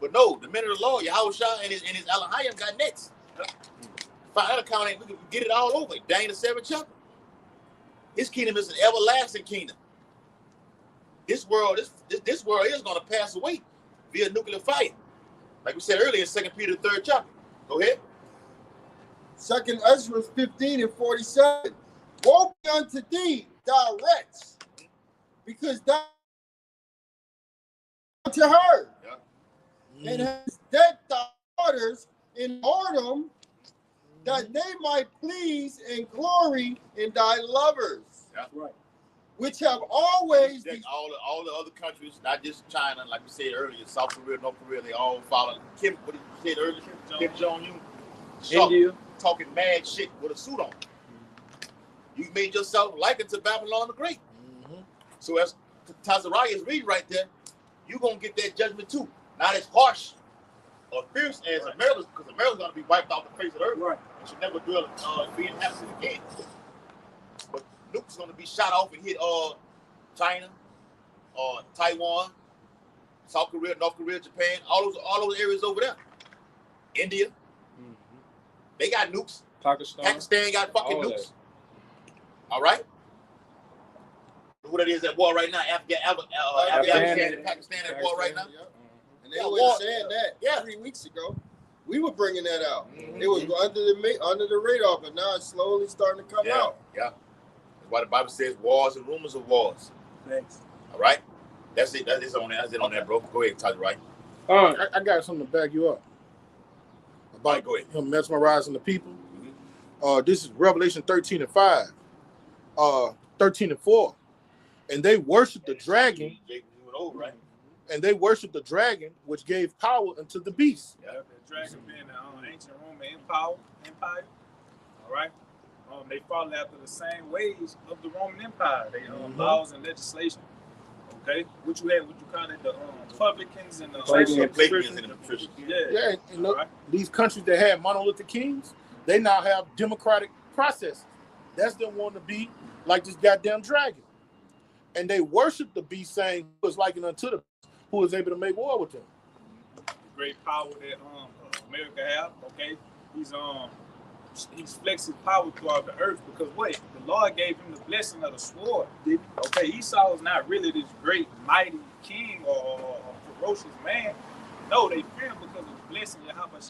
But no, the men of the law, Yahushua and his Elohim got next. Find that account, we can get it all over. Daniel the 7th chapter. His kingdom is an everlasting kingdom. This world is going to pass away via nuclear fire. Like we said earlier in 2 Peter 3rd chapter. Go ahead. Second Ezra 15 and 47. Woe be unto thee, thou wretch, because thou to her, and hast dead thy daughters in whoredom, that they might please and glory in thy lovers, which have always all the other countries, not just China, like we said earlier, South Korea, North Korea, they all follow Kim. What did you say earlier? Kim Jong-un, India, talking mad shit with a suit on. You made yourself likened to Babylon the Great. So as Tazariah is reading right there, you're gonna get that judgment too. Not as harsh or fierce as America, because America's gonna be wiped off the face of the earth. Right. It should never dwell be inhabited again. But nukes gonna be shot off and hit China, Taiwan, South Korea, North Korea, Japan, all those areas over there. India, they got nukes. Pakistan got fucking nukes. All right. What it is at war right now? Afghanistan and Pakistan at war right now. And they were saying that 3 weeks ago. We were bringing that out. It was under the radar, but now it's slowly starting to come out. Yeah. That's why the Bible says wars and rumors of wars. Thanks. All right. That's it. That's it on that. That's it on that, bro. Go ahead, Tyler. Right. I got something to back you up about him mesmerizing the people. This is Revelation 13 and 5, 13 and 4, and they worship the dragon. And they worship the dragon, which gave power unto the beast. Yeah, the dragon being the ancient Roman Empire. All right. They follow after the same ways of the Roman Empire. They laws and legislation. Okay, what you call it, the publicans and the Plebeians and the patricians. Yeah, and look, these countries that had monolithic kings, they now have democratic processes. That's them wanting to be like this goddamn dragon. And they worship the beast, saying who is likened unto the beast, who is able to make war with them. The great power that America have, okay? He's flexing power throughout the earth because what? The Lord gave him the blessing of the sword. Okay, Esau is not really this great, mighty king or ferocious man. No, they fear him because of the blessing that Yahweh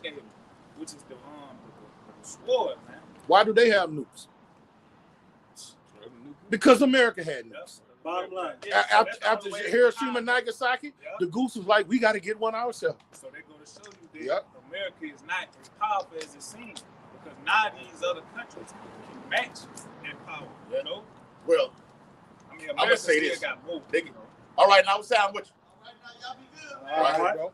gave him, which is the sword, man. Why do they have nukes? Because America had nukes. Bottom line. After Hiroshima and Nagasaki, the goose was like, we got to get one ourselves. So they're going to show you that America is not as powerful as it seems. Because now these other countries can match in power, you know? Well, I mean, America say still this. got more. All right, now what's sound with you? All right, now y'all be good, man. All right, bro.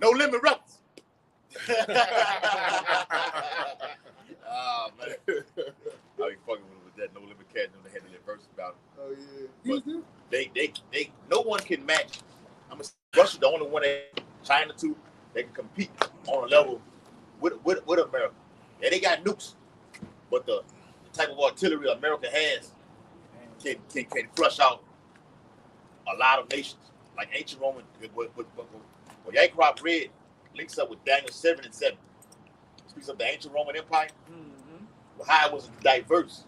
No limit rebels. Oh, man. I be fucking with that no limit cat. They had the verse about it. Oh, yeah. But they no one can match. Russia's the only one that China too. They can compete on a level with America. Yeah, they got nukes, but the type of artillery America has can flush out a lot of nations. Like ancient Roman, what Yankovic read links up with Daniel 7 and 7. It speaks of the ancient Roman Empire, how it was diverse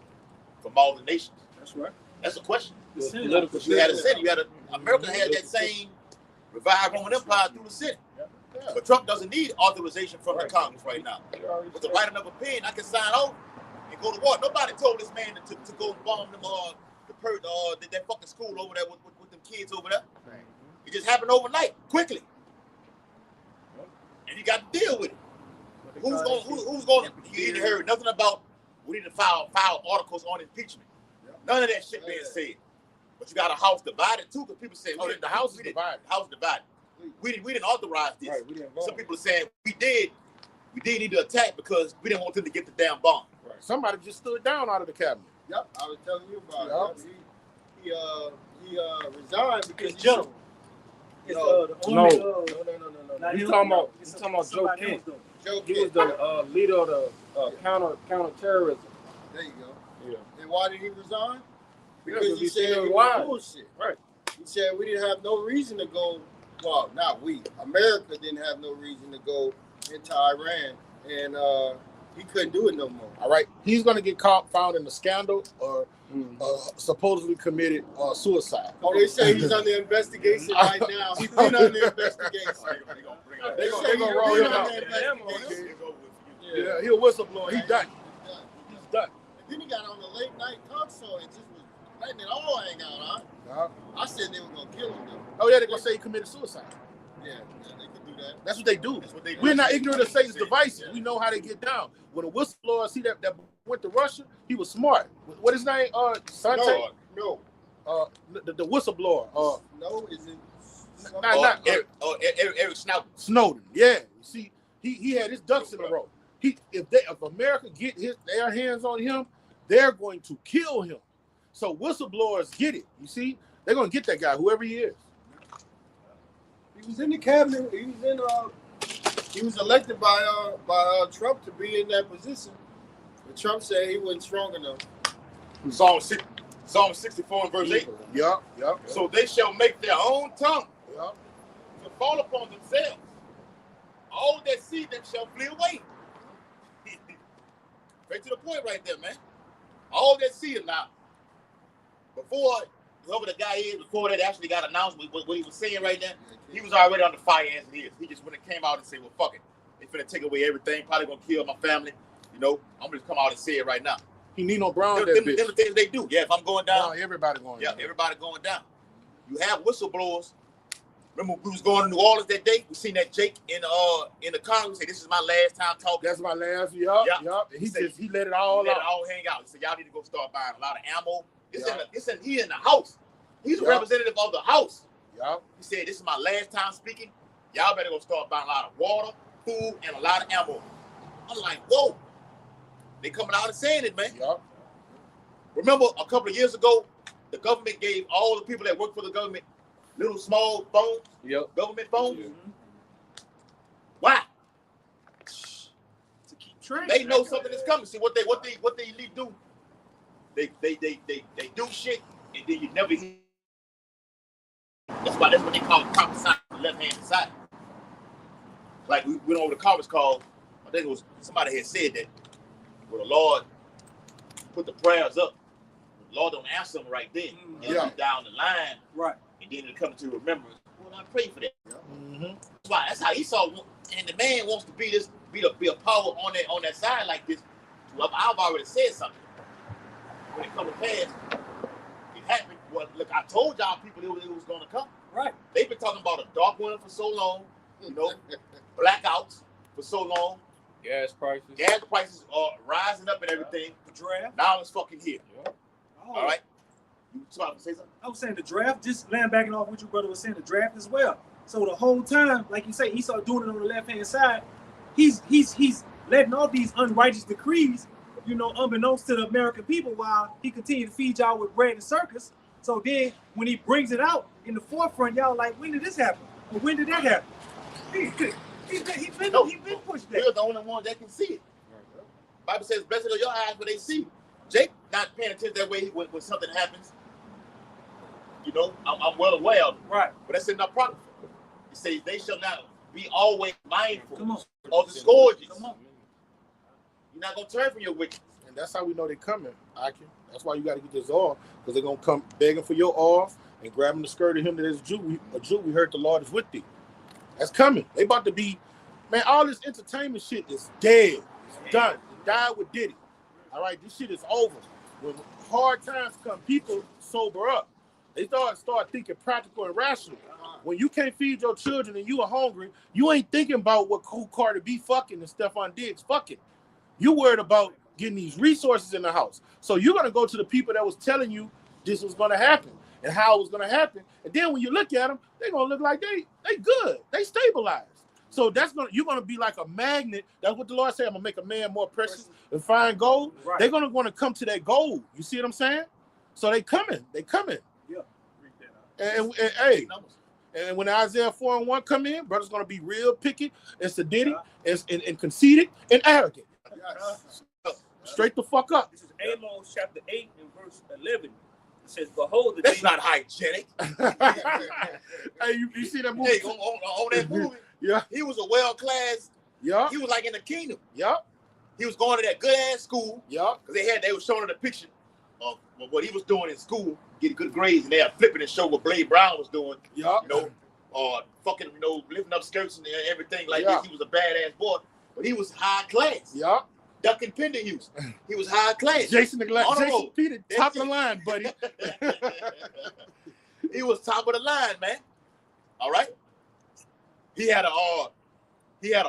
from all the nations. That's right. That's a question. Political You had a Senate. America had that same revived Roman Empire through the Senate. But Trump doesn't need authorization from the Congress right now. But to write another pen, I can sign over and go to war. Nobody told this man to go and bomb them that fucking school over there with them kids over there. Right. It just happened overnight, quickly. And you got to deal with it. Who's going? You ain't heard nothing about we need to file articles on impeachment. None of that shit being said. But you got a house divided too, because people say, the house is divided. House divided. We didn't authorize this. Right, we didn't vote. Some people are saying we did need to attack because we didn't want them to get the damn bomb. Right. Somebody just stood down out of the cabinet. Yep, I was telling you about it. He resigned because he's general. No. No. You talking about Joe Kent? He was the leader of the counter-terrorism. There you go. Yeah. And why did he resign? Yeah, Because he said it was bullshit. Right. He said we didn't have no reason to go. Well, not we. America didn't have no reason to go into Iran, and he couldn't do it no more. All right, he's going to get found in a scandal or supposedly committed suicide. Oh, they say he's under investigation right now. He's been under investigation. They're going to roll him out. Yeah, he'll whistleblower. He's done. He's done. And then he got on the late night talk show and just was letting it all hang out, huh? I said they were going to kill him, though. Oh, yeah, they're going to say he committed suicide. Yeah, they could do that. That's what they do. We're not ignorant of Satan's devices. We know how they get down. When a whistleblower see that went to Russia, he was smart. What his name? Sante? No. The whistleblower. No, is it? Eric Snowden. Yeah. You see, he had his ducks in a row. If America get their hands on him, they're going to kill him. So whistleblowers get it. You see, they're going to get that guy, whoever he is. He was in the cabinet. He was elected by Trump to be in that position. But Trump said he wasn't strong enough. Psalm 64 and verse 8. Yep. So they shall make their own tongue to fall upon themselves. All that see them shall flee away. Right to the point right there, man. All that see him now. Before whoever the guy is, before that actually got announced what he was saying right now, he was already under fire as it is. He just when it came out and said, well, fuck it. They finna take away everything, probably gonna kill my family. You know, I'm gonna just come out and say it right now. He Nino Brown, them the things they do. Yeah, if I'm going down. No, everybody going down. Yeah, everybody going down. You have whistleblowers. Remember we was going to New Orleans that day? We seen that Jake in the car. We say, this is my last time talking. That's my last, yup. He let it all out. Let it all hang out. He said, y'all need to go start buying a lot of ammo. He in the house. He's a representative of the house. Yep. He said, this is my last time speaking. Y'all better go start buying a lot of water, food, and a lot of ammo. I'm like, whoa. They coming out and saying it, man. Yep. Remember a couple of years ago, the government gave all the people that work for the government little small phones, government phones. Mm-hmm. Why? To keep track. They know something is coming. See what they elite do. They do shit and then you never hear. That's what they call prophesying on the left hand side. Like we went over the conference call. I think it was somebody had said that when the Lord put the prayers up, the Lord don't answer them right then. It'll be down the line. Right. And then it'll come to remembrance. Well, I pray for that. Mm-hmm. That's how Esau, and the man wants to be a power on that side like this. Well, I've already said something. When it comes to pass, it happened. Well, look, I told y'all people it was going to come. Right. They've been talking about a dark winter for so long, you know, blackouts for so long. Gas prices are rising up and everything. The draft. Now it's fucking here. Oh. All right. You trying to say something? I was saying the draft, just laying back off what your brother was saying, the draft as well. So the whole time, like you say, Esau doing it on the left-hand side, he's letting all these unrighteous decrees, you know, unbeknownst to the American people, while he continued to feed y'all with bread and circus. So then when he brings it out in the forefront, y'all like, when did this happen? Or when did that happen? He been pushed that. We're the only ones that can see it. Bible says, blessed are your eyes when they see. Jake not paying attention that way when something happens. You know, I'm well aware of it. Right. But that's in the prophet. It says they shall not be always mindful of the scourges. You're not going to turn from your wickedness. And that's how we know they're coming, Aki. That's why you got to get this off, because they're going to come begging for your off and grabbing the skirt of him that is a Jew. We heard the Lord is with thee. That's coming. They about to be, man, all this entertainment shit is dead. It's done. It died with Diddy. All right, this shit is over. When hard times come, people sober up. They start thinking practical and rational. When you can't feed your children and you are hungry, you ain't thinking about who Carter B fucking and Stephon Diggs fucking. You worried about getting these resources in the house. So you're going to go to the people that was telling you this was going to happen and how it was going to happen. And then when you look at them, they're going to look like they good. They stabilized. So you're going to be like a magnet. That's what the Lord said. I'm going to make a man more precious and find gold. Right. They're going to want to come to that gold. You see what I'm saying? So they coming. Yeah. And hey, and when Isaiah 4:1 come in, brother's going to be real picky and sadistic and conceited and arrogant. Straight the fuck up. This is Amos chapter 8 and verse 11. It says, behold, that's not hygienic. Hey, you see that movie? Hey, on that movie, yeah. He was a well-class. Yeah. He was like in the kingdom. Yeah. He was going to that good-ass school. Yeah. Because they were showing the picture of what he was doing in school, getting good grades, and they are flipping and show what Blade Brown was doing. Yeah. You know, fucking, you know, lifting up skirts and everything like this. He was a badass boy, but he was high class. Yeah. Ducking Pender use. He was high class. Jason Peter, top of the line, buddy. He was top of the line, man. All right. He had a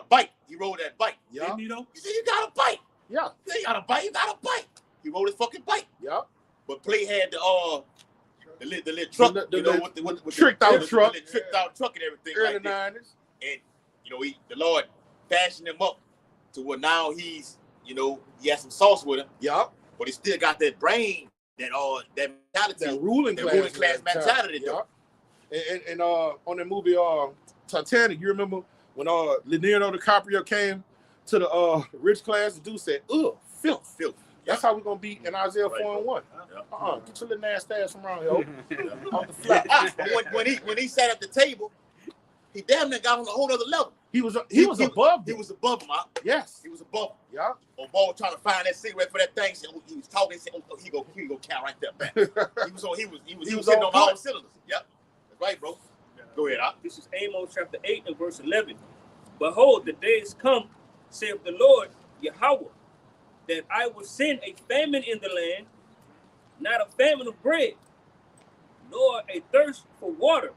bike. He rode that bike. Yeah. He said, "You got a bike." Yeah. He said, "You got a bike. You got a bike." He rode his fucking bike. Yeah. But Play had the little truck, with tricked out truck, tricked out truck and everything. Early like 90s. And you know, the Lord fashioned him up to where now he's. You know, he has some sauce with him. Yeah. But he still got that brain, that mentality, that ruling class mentality. Yeah. And on the movie Titanic, you remember when Leonardo DiCaprio came to the rich class, the dude said, "Ugh, filth." That's how we're gonna be in Isaiah 4:1. Get your little nasty ass from around here. Off the flat. when he sat at the table, he damn near got on a whole other level. He was above. He was above him. Yes. He was above him. Yeah. Boy was trying to find that cigarette for that thing. So he was talking. He said, "Oh, he go count right there, man." he was sitting on all cylinders. Yep. That's right, bro. Yeah. Go ahead, Al. This is Amos chapter 8 and verse 11. Behold, the days come, saith the Lord Yahweh, that I will send a famine in the land, not a famine of bread, nor a thirst for water,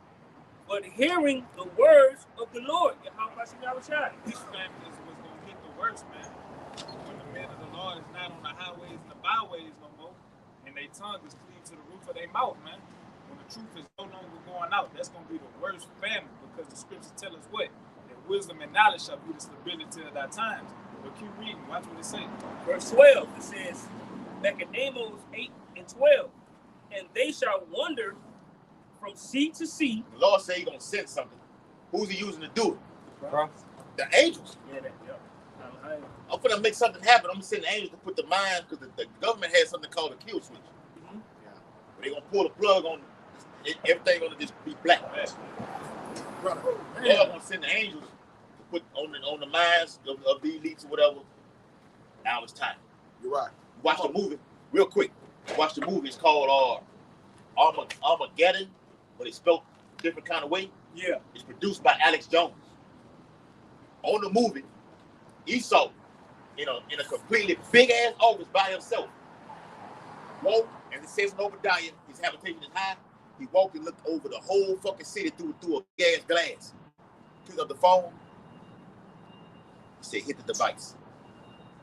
but hearing the words of the Lord. This famine is what's going to hit the worst, man. When the men of the Lord is not on the highways and the byways no more, and their tongue is cleaved to the roof of their mouth, man. When the truth is no longer going out, that's going to be the worst famine, because the scriptures tell us what? That wisdom and knowledge shall be the stability of our times. But keep reading. Watch what it says. Verse 12, it says, back in Amos 8 and 12, and they shall wander from sea to sea. The Lord said he's going to send something. Who's he using to do it? The angels. I'm going to make something happen. I'm going to send the angels to put the mind, because the government has something called a kill switch. Mm-hmm. Yeah. But they're going to pull the plug on everything, going to just be black. Brother, God's going to send the angels to put on the minds of the elites or whatever. Now it's time. You're right. Watch the movie real quick. Watch the movie. It's called Armageddon, but it's spelled a different kind of way. Yeah. It's produced by Alex Jones. On the movie, Esau, in a completely big ass office by himself, walked, and it says in Obadiah, his habitation is high. He walked and looked over the whole fucking city through a gas glass. Picked up the phone. He said, "Hit the device."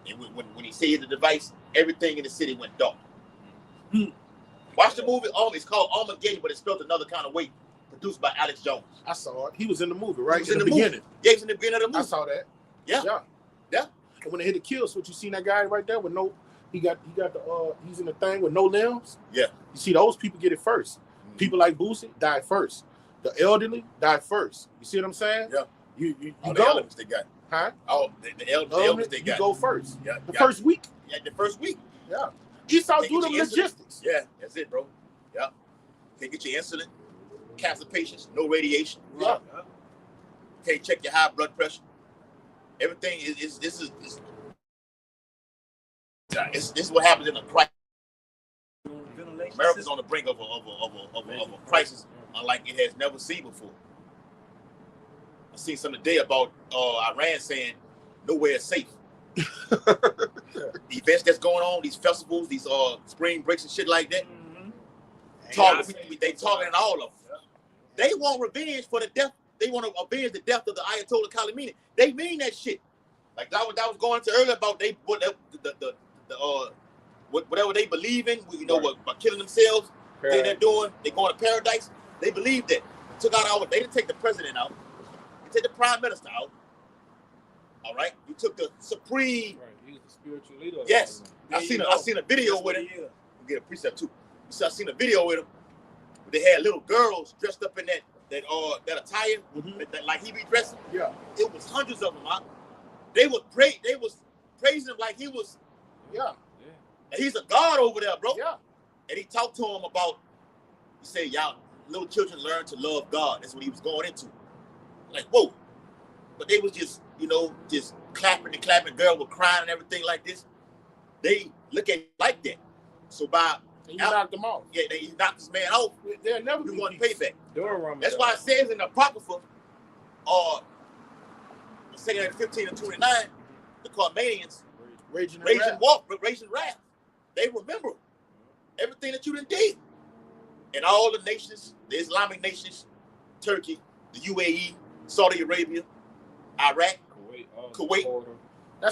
And when he said hit the device, everything in the city went dark. Watch the movie. It's called Armageddon, but it's spelled another kind of way. Produced by Alex Jones. I saw it. He was in the movie, right? He was in the beginning. Yeah, he was in the beginning of the movie. I saw that. Yeah. And when they hit the kill switch, you seen that guy right there with no, he's in the thing with no limbs. Yeah. You see those people get it first. People like Boosie die first. The elderly die first. You see what I'm saying? Yeah. You all go. the elements they got. Huh? Oh, the elements they got. You go first. Yeah, the first week. Yeah, the first week. Yeah. Esau Can't do get them your logistics. Yeah, that's it, bro. Yeah. Can't get your insulin, cancer patients, no radiation. Yeah. Can't check your high blood pressure. Everything is this is what happens in a crisis. America's on the brink of a crisis unlike it has never seen before. I seen something today about Iran saying nowhere is safe. The events that's going on, these festivals, these spring breaks and shit like that. They targeting all of them. They want revenge for the death. They want to avenge the death of the Ayatollah Khamenei. They mean that shit. Like that was going to earlier about whatever they believe in, what by killing themselves, they're doing. They going to paradise. They believe that. Took out they didn't take the president out. They took the prime minister out. All right, you took the supreme. Right, he was the spiritual leader. Yes, I seen a video with him. We'll get a precept too. So I seen a video with him. They had little girls dressed up in that attire, that like he be dressing. Yeah, it was hundreds of them. They was praising him like he was. Yeah. And he's a god over there, bro. Yeah. And he talked to him about. He said, "Y'all little children learn to love God." That's what he was going into. Like, whoa. But they was just, just clapping and clapping. Girl was crying and everything like this. They look at it like that. So you knocked them off. Yeah, he knocked this man off. They'll never be want payback. That's why it says in the Apocrypha, saying 15 and 29, the Carmanians raging wrath. They remember everything that you done did. And all the nations, the Islamic nations, Turkey, the UAE, Saudi Arabia, Iraq, Kuwait,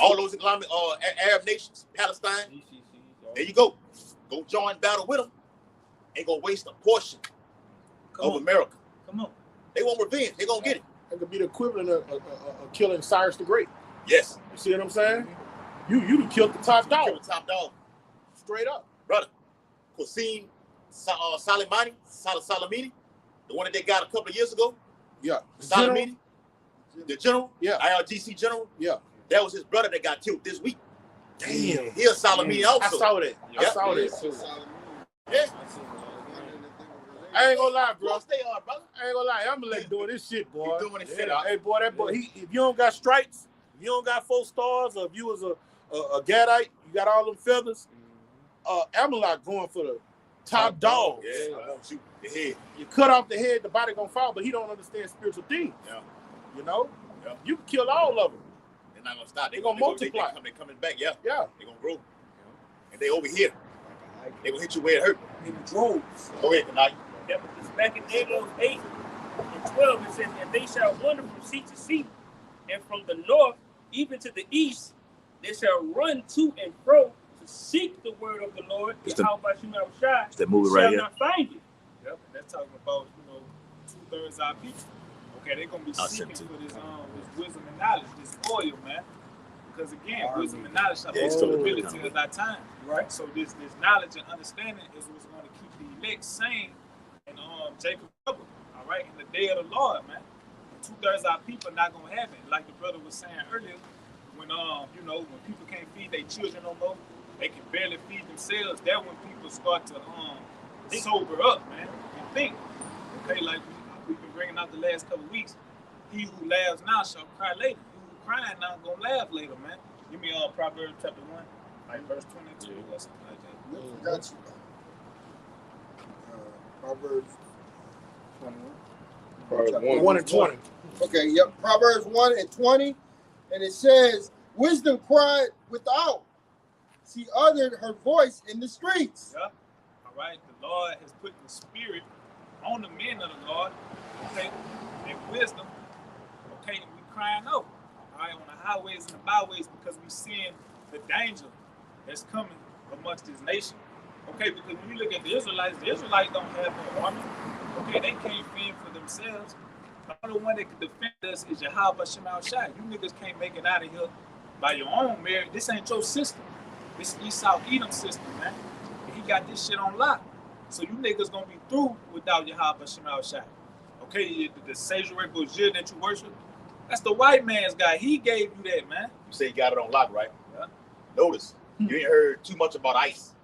all those Islamic Arab nations, Palestine. There you go. Go join battle with them. Ain't gonna waste a portion of America. Come on. They want revenge. They gonna get it. It could be the equivalent of killing Cyrus the Great. Yes. You see what I'm saying? You killed the top dog. Killed the top dog. Straight up. Brother. Qasim Soleimani, the one that they got a couple of years ago. Yeah. Soleimani, the general. Yeah. IRGC general. Yeah. That was his brother that got killed this week. Damn. He a Soleimani also. I saw that. Yep. I saw that too. Yeah. I ain't gonna lie, bro. Of course they are, brother. I ain't gonna lie. I'm gonna let you doing this shit, boy. He doing his shit. Hey, boy, that boy. If you don't got stripes, if you don't got 4 stars, or if you was a Gadite, you got all them feathers. Amalek going for the top dog. Yeah, I won't shoot the head. You cut off the head, the body gonna fall, but he don't understand spiritual things. Yeah. Yeah. You can kill all of them. They're not gonna stop. They're gonna multiply. They coming back. Yeah. Yeah. They're gonna grow. And they over here. They gonna hit you where it hurt. In droves. Go ahead, tonight. Yeah, because back in Amos 8 and 12, it says, "And they shall wander from sea to sea, and from the north even to the east, they shall run to and fro to seek the word of the Lord." It's that movie right here. Not find it. Yep, that's talking about 2/3 our people. Okay, they're gonna be seeking for this wisdom and knowledge, this oil, man. Because again, wisdom and knowledge have ability of our time, right? So this knowledge and understanding is what's going to keep the elect sane and Jacob trouble, all right, in the day of the Lord, man. 2/3 our people not gonna have it, like the brother was saying earlier. When when people can't feed their children no more, they can barely feed themselves. That's when people start to sober up, man, and think. Okay, like we've been bringing out the last couple of weeks. He who laughs now shall cry later. He who crying now gonna laugh later, man. Give me Proverbs chapter 1, like verse 22 or something like that. Got you. Proverbs 1 and 20. Okay, yep. Proverbs 1 and 20. And it says, "Wisdom cried without. She uttered her voice in the streets." Yeah. All right. The Lord has put the spirit on the men of the Lord. Okay. And wisdom. Okay. And we crying out. All right. On the highways and the byways because we seeing the danger that's coming amongst this nation. Okay. Because when you look at the Israelites don't have no army. Okay. They can't fend for themselves. The only one that can defend us is Yahweh Shema Shai. You niggas can't make it out of here by your own merit. This ain't your system. This is Esau Edom system, man. And he got this shit on lock. So you niggas gonna be through without Yahweh Shema Shai. Okay, the sanctuary Gojir that you worship, That's the white man's guy. He gave you that, man. You say you got it on lock, right? Yeah. Notice, you ain't heard too much about ICE.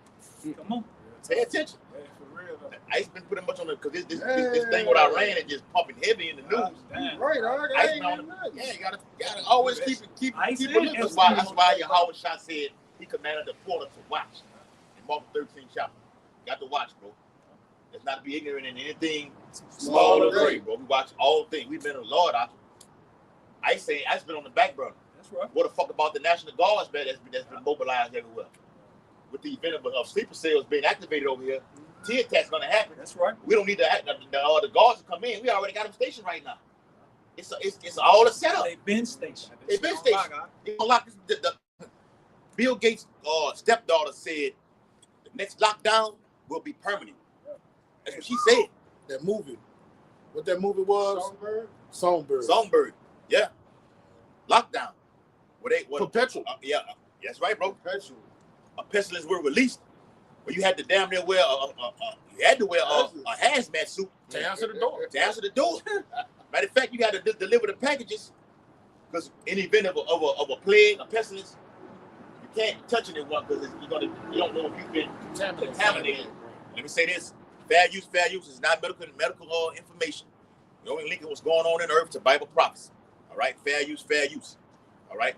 Come on. Pay attention. Yeah, for real, though. ICE been putting much on it because this thing with Iran is just pumping heavy in the news. Damn. Right, ICE on yeah, you gotta always keep it. That's why Yahweh Shah said he commanded the porter to watch in Mark 13 chapter. You got to watch, bro. Let's not be ignorant in anything small or great, bro. We watch all things. We've been a Lord out. ICE been on the back burner. That's right. What the fuck about the National Guards, man, that's been mobilized everywhere? With the event of sleeper cells being activated over here, tear attack's gonna happen. That's right. We don't need the guards to come in. We already got them stationed right now. It's all a setup. They've been stationed. They've been stationed. The Bill Gates' stepdaughter said the next lockdown will be permanent. That's what she said. That movie. What that movie was? Songbird. Yeah. Lockdown. Perpetual. Yeah. That's right, bro. Perpetual. A pestilence were released. Where you had to damn near wear a hazmat suit to answer the door. Matter of fact, you got to deliver the packages because in the event of a plague, a pestilence, you can't touch anyone because you don't know if you've been contaminated. Let me say this: fair use is not medical information. You're only linking what's going on in earth to Bible prophecy. All right, fair use. All right,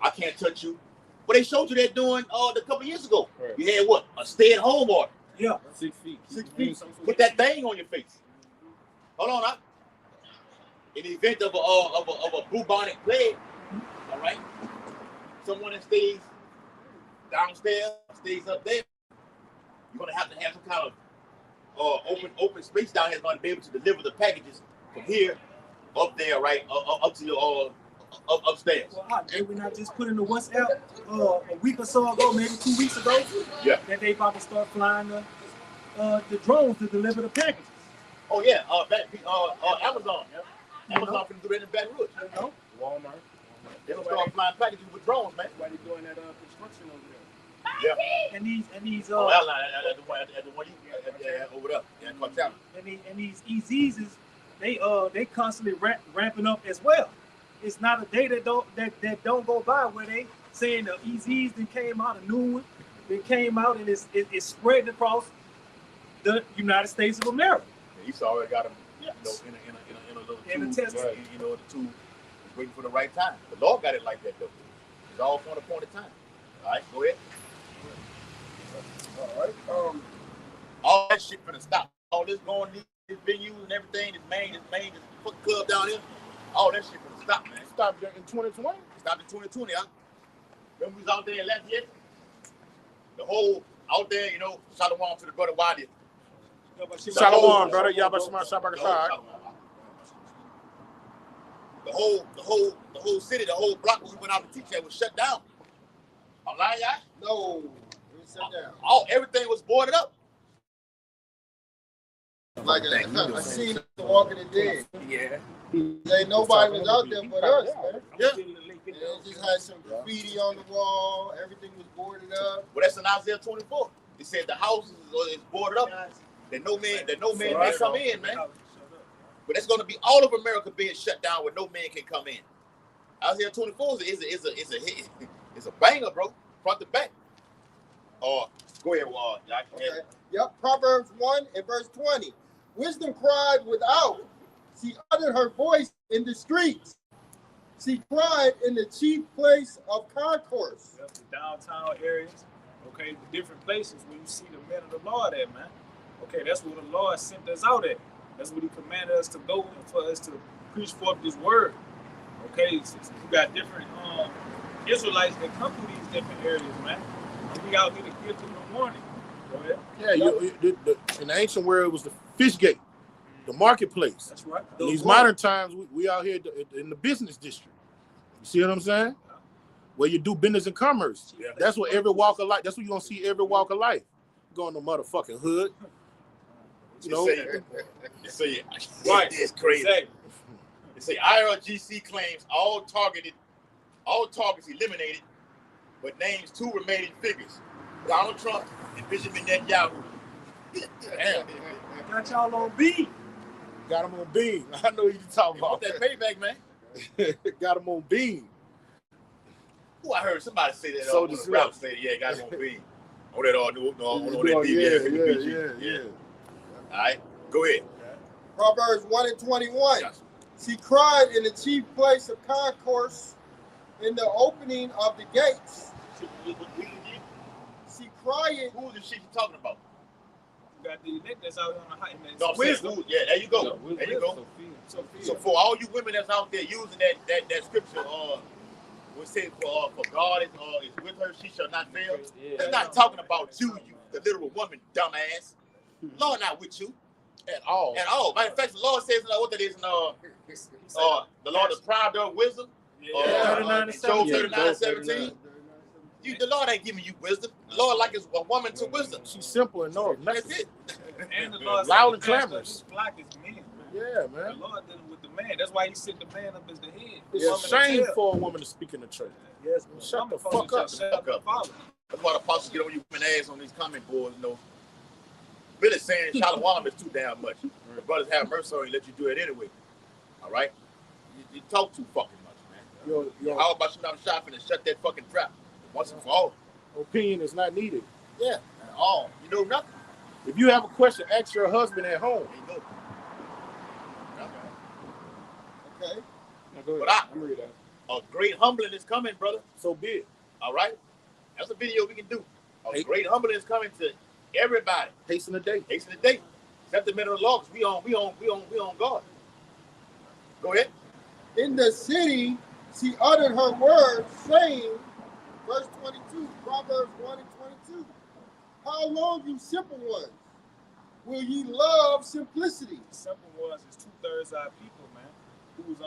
I can't touch you. But they showed you that doing a couple years ago. Right. You had what? A stay-at-home order. Yeah. 6 feet. Put that thing on your face. Hold on, in the event of a bubonic plague, all right, someone that stays downstairs, stays up there, you're gonna have to have some kind of open space down here. Is going to be able to deliver the packages from here up there, right, up to your upstairs. Well, did we not just put in the WhatsApp a week or so ago, maybe 2 weeks ago? Yeah. That they about to start flying the drones to deliver the packages. Oh yeah, Amazon. Yeah. Amazon can do that in Baton Rouge. You know? Walmart. They're gonna start flying packages with drones, man. Why they doing that construction over there? Yeah. And these at the one over there. Yeah, Coachella. And these EZs, they constantly ramping up as well. It's not a day that don't go by where they saying the EZs that came out, a new one that came out, and it's spreading across the United States of America. Yeah, Esau already got them, yes. In a little in tube. a test. Right. The tube is waiting for the right time. The Lord got it like that though. It's all for the point of time. All right, go ahead. All right. All that shit finna stop. All this going, these venues and everything, this main fucking club down here. All that shit finna stop, man. Stopped in 2020. Stopped in 2020, huh? Remember we was out there in Lafayette? The whole out there, shalom to the brother Wadi. Shalom, brother. Yabashima Shabakasai. The whole city, the whole block where we went out to teach that was shut down. I'm lying, y'all? No, it was shut down. Everything was boarded up. Like I seen The Walking Dead. Yeah. Ain't nobody was out there but us, man. Yeah. It just had some graffiti on the wall. Everything was boarded up. Well, that's in Isaiah 24. It said the house is boarded up. That no man may come in, man. But it's going to be all of America being shut down where no man can come in. Isaiah 24 is a banger, bro, front to back. Go ahead, y'all. Okay. Yep, Proverbs 1 and verse 20. Wisdom cried without. She uttered her voice in the streets. She cried in the chief place of concourse. Yep, the downtown areas, okay, the different places where you see the men of the Lord at, man. Okay, that's where the Lord sent us out at. That's what he commanded us to go and for us to preach forth this word. Okay, so you got different Israelites that come through these different areas, man. And we out here to give them the warning. Go ahead. Yeah, in the ancient world, it was the fish gate, the marketplace. That's right. In these modern times, we out here in the business district. You see what I'm saying? Where you do business and commerce. Yeah. That's what every walk of life. That's what you're gonna see every walk of life. Going to motherfucking hood. Right. It's crazy. They say IRGC claims all targets eliminated, but names 2 remaining figures: Donald Trump and Benjamin Netanyahu. Got y'all on B. Got him on Beam. I know what you talking You want about. that payback, man. Got him on Beam. Oh, I heard somebody say that. So On the rap say, yeah, got him on Beam. On that all new, on that BB. Yeah. All right, go ahead. Proverbs 1 and 21. Yes. She cried in the chief place of concourse in the opening of the gates. She cried. Who is the shit you talking about? You got the necklace out on the high. No, I'm saying, who, yeah, there you go. There you go. So for all you women that's out there using that scripture, we say for God is with her, she shall not fail. It's not talking about you, the literal woman, dumbass. Lord not with you. At all. At all. Matter of fact, the Lord says what that is in the Lord is proud of wisdom. Job 39:17. The Lord ain't giving you wisdom. The Lord like is a woman to wisdom. She's simple and no. That's it. And the Lord Loud and clamorous. Flock is men. Yeah, man. The Lord dealing with the man. That's why he set the man up as the head. It's a shame for a woman to speak in the church. Yes, Shut the fuck up. That's why the apostles get on you women ass on these comment boards, you know. Really saying Shalom is too damn much. The brothers have mercy on you, let you do it anyway. All right? You talk too fucking much, man. How about you not shopping and shut that fucking trap once and for all? Opinion is not needed. Yeah, at all. You know nothing. If you have a question, ask your husband at home. There you go. Okay. But a great humbling is coming, brother. So be it. All right? That's a video we can do. A great humbling is coming to everybody. Hasten the day. Hasten the day. Except the men of the law, we on guard. Go ahead. In the city, she uttered her words, saying, verse 22, Proverbs 1 and 22. How long, you simple ones, will ye love simplicity? The simple ones is 2/3 our people, man, who's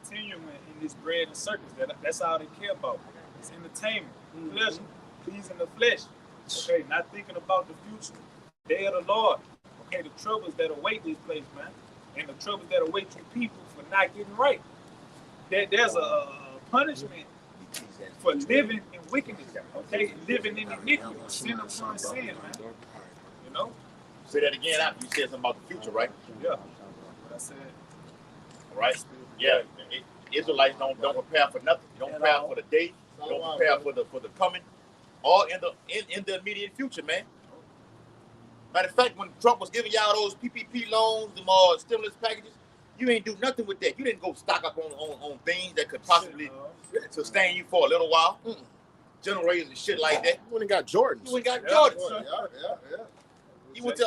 continuing in this bread and circus. That's all they care about. It's entertainment, pleasure, pleasing the flesh. Okay, not thinking about the future. Day of the Lord. Okay, the troubles that await this place, man, and the troubles that await you people for not getting right. There's a punishment for living in wickedness. Okay, living in iniquity, sin upon sin, man. You know. Say that again after you said something about the future, right? Yeah. What I said. All right. Yeah. Israelites don't prepare for nothing. You don't prepare for the day. You don't prepare for the coming, or in the immediate future, man. Matter of fact, when Trump was giving y'all those PPP loans, the more stimulus packages, you ain't do nothing with that. You didn't go stock up on things that could possibly sustain you for a little while. Generators and shit like that. You went and got Jordans. You went and got Jordans. Yeah. You went to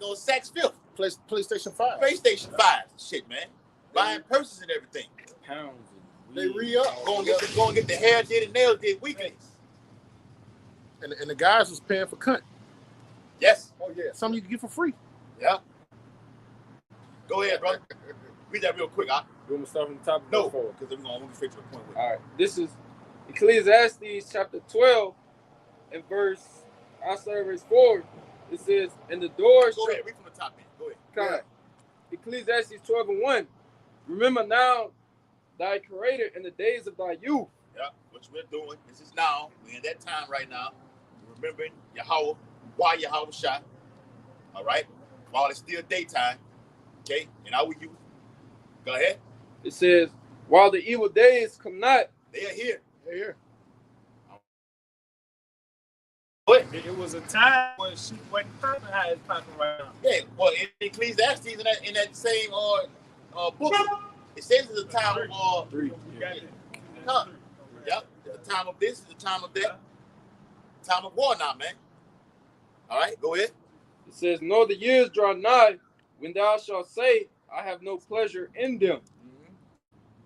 Saks Fifth. PlayStation 5. PlayStation 5. Shit, man. Buying purses and everything. Pounds. They re-up. Go and get the hair did and nails did weekly. And the guys was paying for cut. Yes. Oh, yeah. Something you can get for free. Yeah. Go ahead, brother. Read that real quick. You want me to start from the top of No, verse 4? because we're going to get straight to the point with it. All right. This is Ecclesiastes chapter 12 and verse 4. It says, and the doors... Go ahead. Read from the top, man. Go ahead. Ecclesiastes 12 and 1. Remember now thy creator in the days of thy youth. Yeah, which we're doing. This is now. We're in that time right now. We're remembering Yahweh, why Yahweh shot. All right? While it's still daytime. Okay? And our youth. Go ahead. It says, while the evil days come not. They are here. They're here. What? It was a time when she wasn't popping how it's popping right now. Yeah, well, in Ecclesiastes, in that same book, it says it's a time of Yep, the time of this is the time of that. Time of war now, man. All right, go ahead. It says, nor the years draw nigh when thou shalt say, I have no pleasure in them.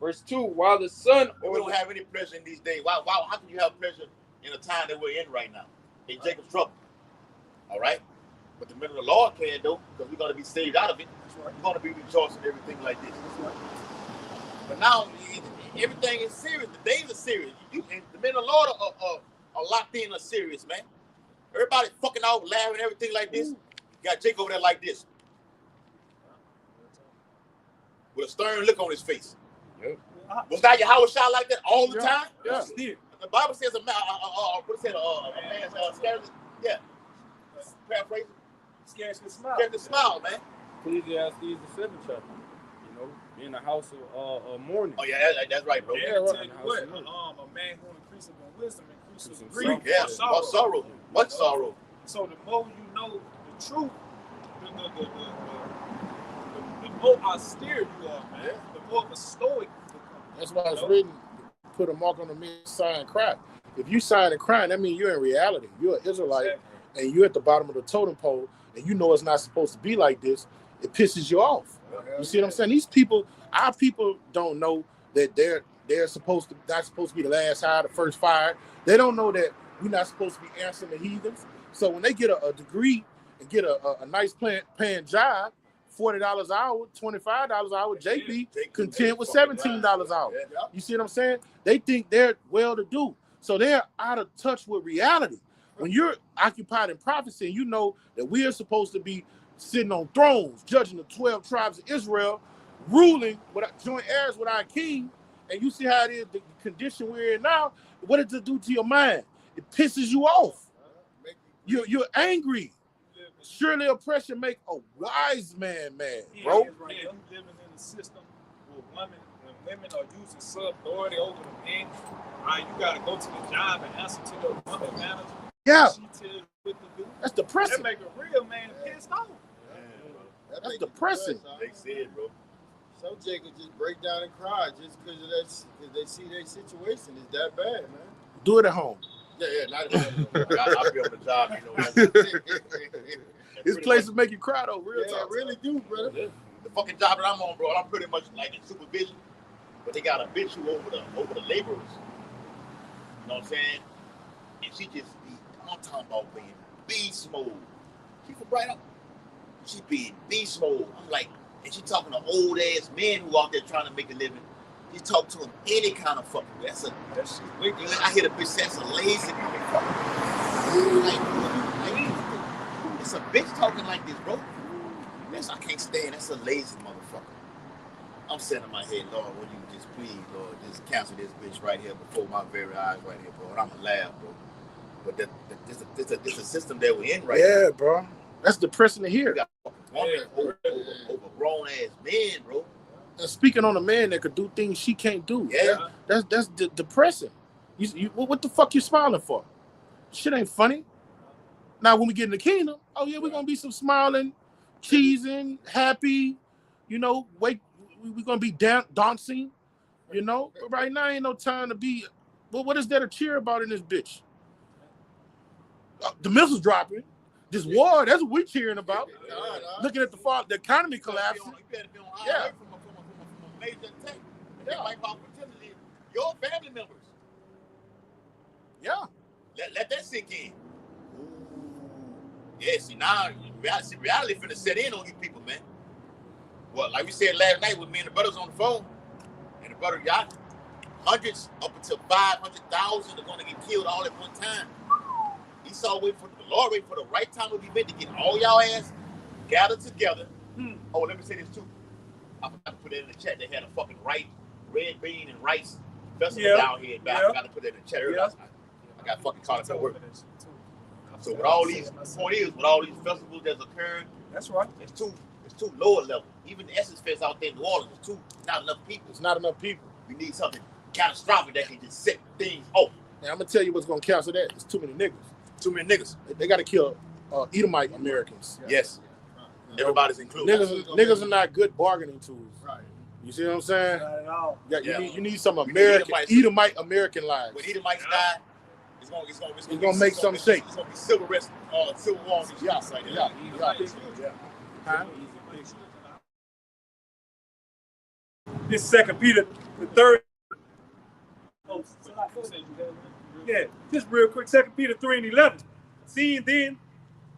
Verse 2, while the sun... We don't have any pleasure in these days. How can you have pleasure in a time that we're in right now? In Jacob's trouble. All right? But the men of the Lord can, though, because we're going to be saved out of it. We're going to be rejoicing and everything like this. But now, everything is serious. The days are serious. The men of the Lord are locked in are serious, man. Everybody fucking out, laughing, everything like this. You got Jake over there like this. With a stern look on his face. Yep. Was that Yahweh shot like that all the time? Yeah. The Bible says a man's scared. Yeah. Paraphrasing. Scarcely smile. Scared to smile, man. Ecclesiastes the 7th chapter. You know, in the house of mourning. Oh yeah, that's right, bro. Yeah, right. tell you what, a man who increases in wisdom increases in grief. Yeah, sorrow. What sorrow? So the more you know the truth, the more austere you are, man. The more of a stoic you become. That's why it's written, put a mark on the man, sign and cry. If you sign and cry, that means you're in reality. You're an Israelite, and you're at the bottom of the totem pole, and you know it's not supposed to be like this. It pisses you off. You see what I'm saying? These people, our people don't know that they're not supposed to be the last hired, the first fired. They don't know that we're not supposed to be answering the heathens. So when they get a degree and get a nice paying job, $40 an hour, $25 an hour, JP content with $17 an hour. You see what I'm saying? They think they're well-to-do. So they're out of touch with reality. When you're occupied in prophecy, and you know that we are supposed to be sitting on thrones, judging the 12 tribes of Israel, ruling with joint heirs with our king, and you see how it is, the condition we're in now, what does it do to your mind? It pisses you off. You're angry. Surely oppression make a wise man mad, bro. You living in a system where women are using sub-authority over the men. You gotta go to the job and answer to your woman manager. Yeah. She tells you what to do. That's depressing. That make a real man pissed off. That's depressing. They said, bro. Some Jacobs just break down and cry just because of that, because they see their situation is that bad, man. Do it at home. Yeah, not at home. I'll be on the job, you know. This place will make you cry though, real Yeah, talk. I really do, brother. The fucking job that I'm on, bro, I'm pretty much like in supervision, but they got a bitch who over the laborers. You know what I'm saying? And she just I'm talking about being beast mode. She from right up. She being beast mode. I'm like, and she talking to old ass men who out there trying to make a living. She talk to them any kind of fucking way. That's wicked. I hear the bitch say that's a lazy motherfucker. Like, it's a bitch talking like this, bro. I can't stand. That's a lazy motherfucker. I'm saying in my head, Lord, will you just please, Lord, just cancel this bitch right here before my very eyes right here, bro. And I'm gonna laugh, bro. But this a system that we're in right now. Yeah, bro. That's depressing to hear. We got over grown ass men, bro. And speaking on a man that could do things she can't do. Yeah. That's depressing. What the fuck you smiling for? Shit ain't funny. Now when we get in the kingdom, oh yeah, we're gonna be some smiling, cheesing, happy, you know, we're gonna be dancing, you know. But right now ain't no time to be. Well, what is there to cheer about in this bitch? The missiles dropping. This war, that's what we're cheering about. Looking at the economy collapsing. You better be on Yeah. from a major attack. That might pop potentially your family members. Yeah. Let that sink in. Yeah, see now reality finna set in on you people, man. Well, like we said last night with me and the brothers on the phone, and the brother y'all, hundreds up until 500,000 are gonna get killed all at one time. Esau waiting for the Lord, waiting for the right time of the event to get all y'all ass gathered together. Oh, let me say this too. I forgot to put it in the chat. They had a fucking red bean and rice festival down here. I forgot to put it in the chat earlier. I got fucking caught up at work. So with all these festivals that's occurring, That's right. it's too lower level. Even the Essence Fest out there in New Orleans, it's not enough people. It's not enough people. We need something catastrophic that can just set things off. And I'm gonna tell you what's gonna cancel that. It's too many niggas. Too many niggas. They gotta kill Edomite Americans. Yes. Everybody's included. Niggas are not good bargaining tools. Right. You see what I'm saying? Not at all. You need some American Edomite American lives. When Edomites die, it's gonna make something shake. It's gonna be civil war. Yeah. Huh? This 2 Peter, the third. Yeah, just real quick. 2 Peter 3:11. Seeing then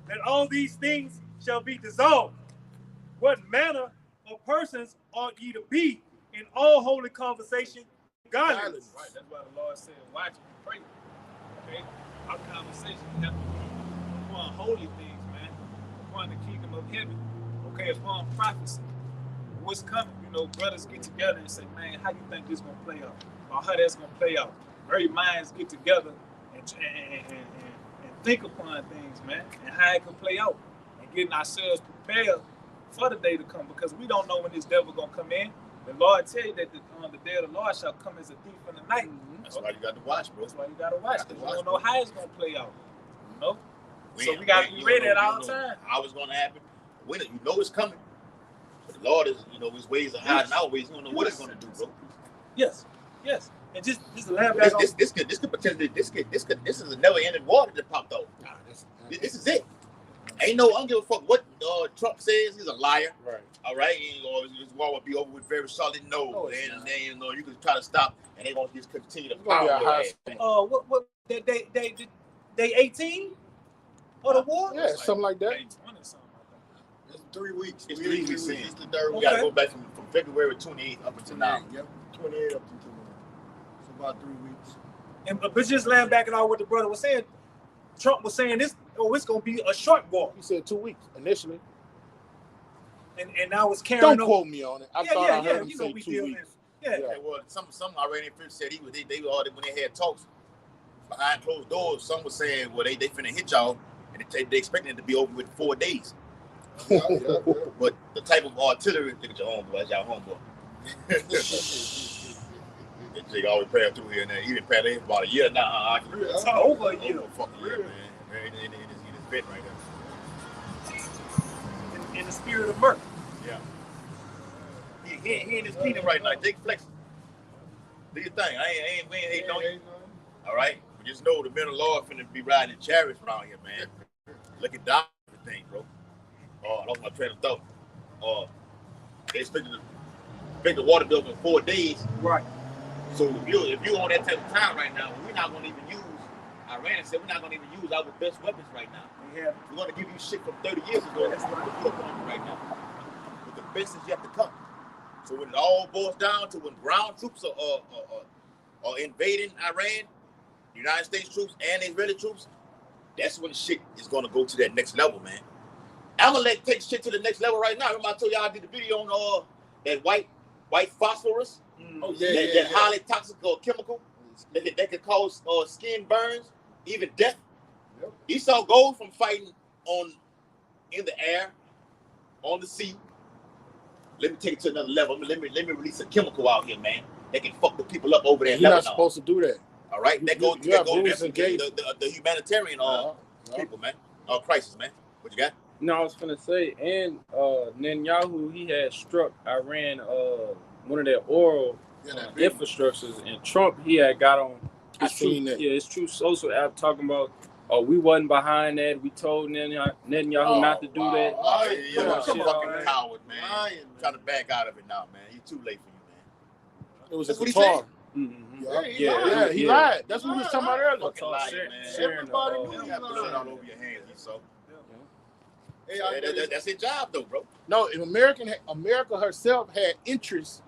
that all these things shall be dissolved, what manner of persons ought ye to be in all holy conversation, godliness? Right, that's why the Lord said, watch and pray. Okay? Our conversation have to be upon holy things, man. Upon the kingdom of heaven. Okay, upon prophecy. What's coming? You know, brothers get together and say, man, how you think this gonna play out? Or how that's gonna play out? Great minds get together and think upon things, man, and how it can play out. And getting ourselves prepared for the day to come, because we don't know when this devil gonna come in. The Lord tell you that the day of the Lord shall come as a thief in the night. That's why you got to watch, bro. That's why you gotta watch, because you don't know how it's gonna play out. You know? We So we gotta be ready at all times. How it's gonna happen? When you know it's coming. But the Lord is, his ways are higher than our ways. You don't know what it's gonna do, bro. Yes. And just to land back on This could potentially this is a never ending water that popped off. This is it. Ain't no, I don't give a fuck what Trump says. He's a liar. Right. All right. This war will be over with very shortly. No. And then you can try to stop, and they won't just continue to power your ass. what day 18 of the war? Yeah, something like that. It's 3 weeks. It's 3 weeks. It's the third We week. gotta go back from February 28th up until now. Yep. 28 up to tomorrow. So about 3 weeks. But just land back and all what the brother was saying. Trump was saying it's gonna be a short war. He said 2 weeks initially. And now it's carrying Don't over. quote me on it. I thought I heard him say 2 weeks. Yeah. Well, some already said they already, when they had talks behind closed doors, some was saying, well, they finna hit y'all, and they expecting it to be over with 4 days. Yeah. But the type of artillery, look at your homeboy, that's your homeboy. That jig always pass through here, and he been passed there for about a year now. It's over a year. Over a fucking year, man. In his bed right there. In the spirit of murder. Yeah. He in his kingdom right now. Jake Flex. Do your thing. We ain't hating on you. All right? But just know the men of the Lord finna be riding in chariots around here, man. Looking down at everything, bro. I lost my train of thought. They expected the water bill for 4 days. Right. So if you on that type of time right now, we're not gonna even use. Iran said we're not gonna even use our best weapons right now. Yeah. We're gonna give you shit from 30 years ago. That's what we're putting on you right now. But the best is yet to come. So when it all boils down to when ground troops are invading Iran, the United States troops and Israeli troops, that's when shit is gonna go to that next level, man. Amalek takes shit to the next level right now. Remember I told y'all I did the video on that white phosphorus? Oh, yeah, that highly toxic chemical that could cause skin burns, even death. Yep. Esau goes from fighting in the air, on the sea. Let me take it to another level. Let me release a chemical out here, man. That can fuck the people up over there. You're not supposed to do that. All right, that goes the humanitarian people, man. Crisis, man. What you got? No, I was gonna say, and Netanyahu, he had struck Iran one of their oil infrastructures, and Trump, he had got on his true social app talking about, we wasn't behind that. We told Netanyahu not to do that. You're a fucking coward, man. Trying to back out of it now, man. You're too late for you, man. It was That's a what he guitar. said. He lied. That's what we was talking about earlier. Fucking liar, man. Everybody You knew got blood all over your hands, so. That's his job, though, bro. No, America herself had interest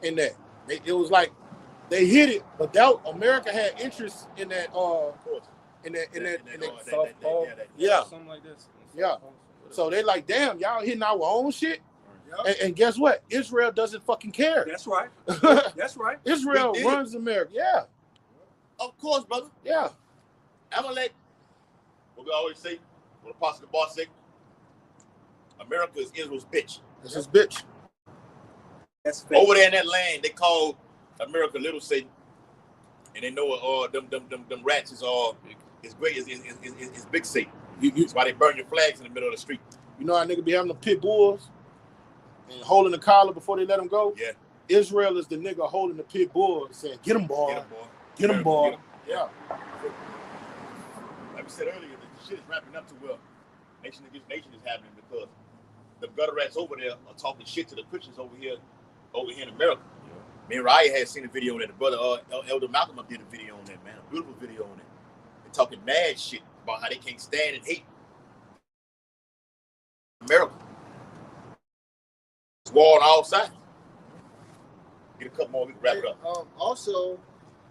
in that. It was like they hit it, but America had interest in that. Yeah, something like this. Yeah. So they like, damn, y'all hitting our own shit. And guess what? Israel doesn't fucking care. That's right. That's right. Israel runs America. Yeah. Of course, brother. Yeah. Amalek, what we always say, what Apostle the Boss say, America is Israel's bitch. That's his bitch. That's fake. Over there in that land, they call America Little Satan, and they know them rats is great is big Satan. That's why they burn your flags in the middle of the street. You know how nigga be having the pit bulls and holding the collar before they let them go? Yeah. Israel is the nigga holding the pit bull saying, "Get him, boy. Get him, boy." Yeah. Like we said earlier, the shit is wrapping up too well. Nation against nation is happening because the gutter rats over there are talking shit to the Christians over here in America. Yeah. Me and Raya had seen a video on that. The brother Elder Malcolm did a video on that, man. A beautiful video on it. They're talking mad shit about how they can't stand and hate America. It's war on all sides. Get a couple more, we can wrap it up. Also,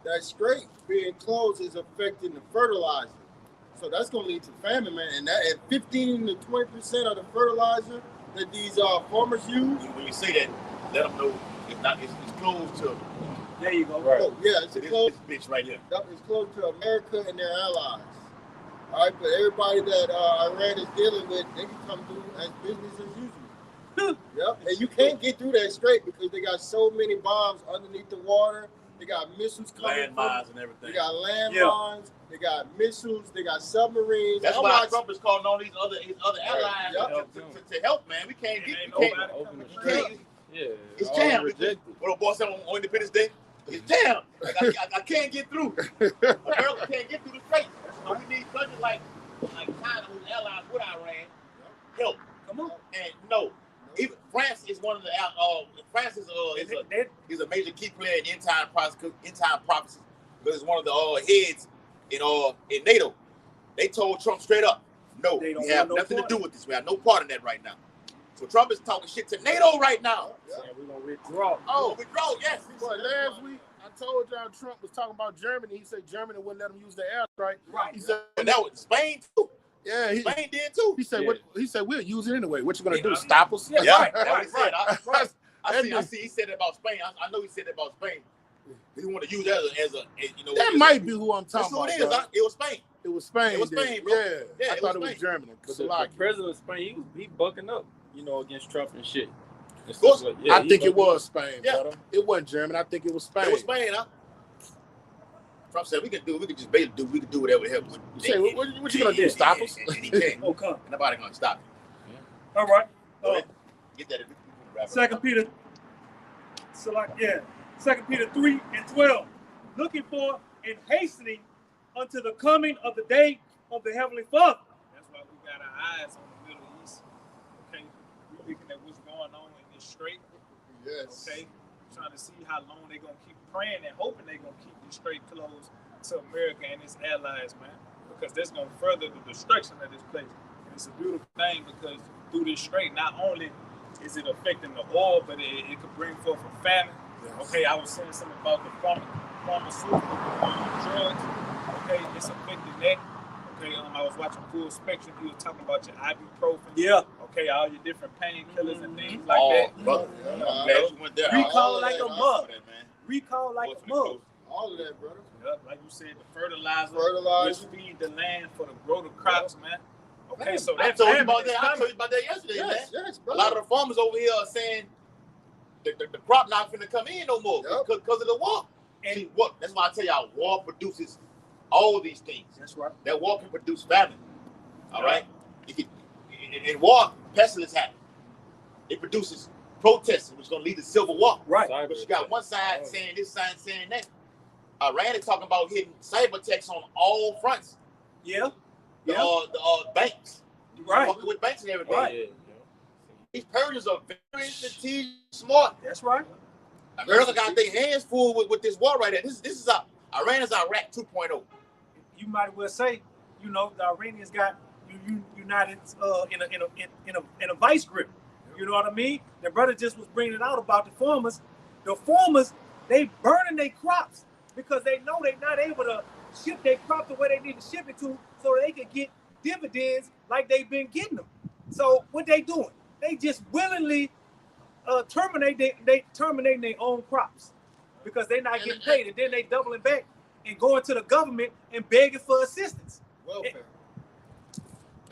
that strait being closed is affecting the fertilizer. So that's going to lead to famine, man. And that at 15 to 20% of the fertilizer that these farmers use. When you say that, let them know it's closed to. There you go. Right. Oh, yeah, it's closed. This bitch right here. It's closed to America and their allies. All right, but everybody that Iran is dealing with, they can come through as business as usual. Yep, and you can't get through that straight because they got so many bombs underneath the water. They got missiles coming. Landmines and everything. They got landmines. They got missiles. They got submarines. That's why Trump is calling on his other allies to help, man. We can't get. It's jammed. What a boy said on Independence Day. It's jammed. I can't get through. America can't get through the strait. So we need countries like China, who's allies with Iran, help. Come on. And no, even France is one of the France is a major key player in end time prophecies because it's one of the heads in NATO. They told Trump straight up, no, we have nothing to do with this. We have no part in that right now. So Trump is talking shit to NATO right now. Yeah, we're gonna withdraw. Withdraw, yes. But last week I told y'all Trump was talking about Germany. He said Germany wouldn't let him use the airstrike. Right. He said, and that was Spain too. Yeah, Spain did too. He said, He said we'll use it anyway. What you gonna do? Stop us? Yeah, right. That's what he said. I see. He said that about Spain. I know he said that about Spain. He want to use that as a That might be who I'm talking about. It was Spain. It was Spain. It was Spain, bro. Yeah, I thought it was Germany. But the president of Spain, he bucking up, against Trump and shit. Of course, I think it was Spain. Yeah, it wasn't Germany. I think it was Spain. It was Spain, huh? Trump said we can do whatever the hell. You say what you gonna do? Stop us? He can't. Come. Nobody gonna stop him. Yeah. All right. Get that. 2 Peter. So 2 Peter 3:12. Looking for and hastening unto the coming of the day of the Heavenly Father. That's why we got our eyes on the Middle East. Okay, we're looking at what's going on in this strait. Yes. Okay, trying to see how long they're gonna keep praying and hoping they're gonna keep this strait closed to America and its allies, man. Because that's gonna further the destruction of this place. And it's a beautiful thing because through this strait, not only is it affecting the oil, but it could bring forth a famine. Yes. Okay, I was saying something about the pharmaceutical drugs. Okay, it's affecting that. Okay, I was watching Full Spectrum. He was talking about your ibuprofen. Yeah. Okay, all your different painkillers and things like that. Brother. Recall like a mug. Recall like a mug. All of that, brother. Yep, like you said, the fertilizer, which feed the land for the growth of crops, man. Okay, man, so I told you about that. I told you about that yesterday, man. Yes, a lot of the farmers over here are saying the crop not finna come in no more because of the war. And see, that's why I tell y'all, war produces all these things. That's right. That war can produce famine. All right. In war, pestilence happen. It produces protests, which is gonna lead to civil war. Right. But you got one side saying this, side saying that. Iran is talking about hitting cyber attacks on all fronts. Yeah. The banks. Right. Working with banks and everything. Right. Yeah. These Persians are very strategic, smart. That's right. America got their hands full with this war right here. This is Iran is Iraq 2.0. You might as well say, the Iranians got united in a vice grip. You know what I mean? The brother just was bringing it out about the farmers. The farmers, they burning their crops because they know they're not able to ship their crop the way they need to ship it to, so they can get dividends like they've been getting them. So what they doing? They just willingly terminating their own crops because they're not getting paid, and then they doubling back and going to the government and begging for assistance. Welfare.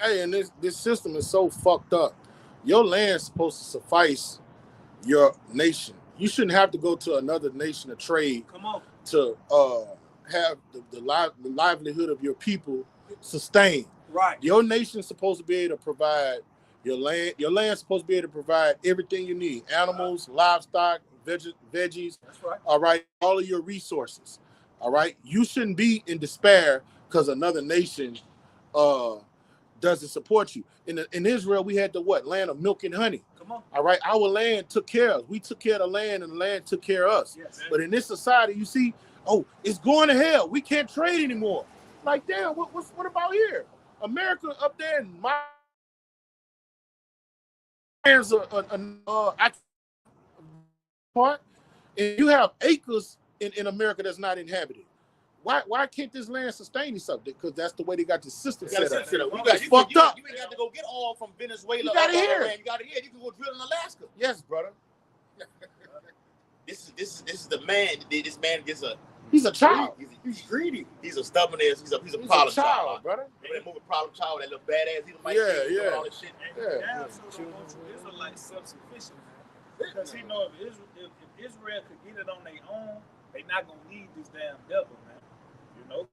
Hey, and this system is so fucked up. Your land's supposed to suffice your nation. You shouldn't have to go to another nation to trade. Come on. To have the livelihood of your people sustained. Right. Your nation's supposed to be able to provide your land. Your land's supposed to be able to provide everything you need: animals, livestock, veggies. That's right. All right, all of your resources. All right, you shouldn't be in despair because another nation doesn't support you. In Israel, we had the land of milk and honey. Come on. All right, our land took care of us. We took care of the land, and the land took care of us. Yes. But in this society, you see, it's going to hell. We can't trade anymore. Like, damn, what about here? America up there in my there's part, and you have acres in America that's not inhabited. Why can't this land sustain itself? Because that's the way they got the system set up. It's fucked up. You ain't got to go get oil from Venezuela. You got it here. You got it here. You can go drill in Alaska. Yes, brother. This is the man. This man gets a He's a child. He's greedy. He's a stubborn ass. He's a He's problem a child, brother. Remember that movie Problem Child? That little badass. He's like, Yeah. all this shit. Yeah. So don't want you Israelites self-sufficient, man. Because he know if Israel could get it on their own, they not gonna need this damn devil, man. You know,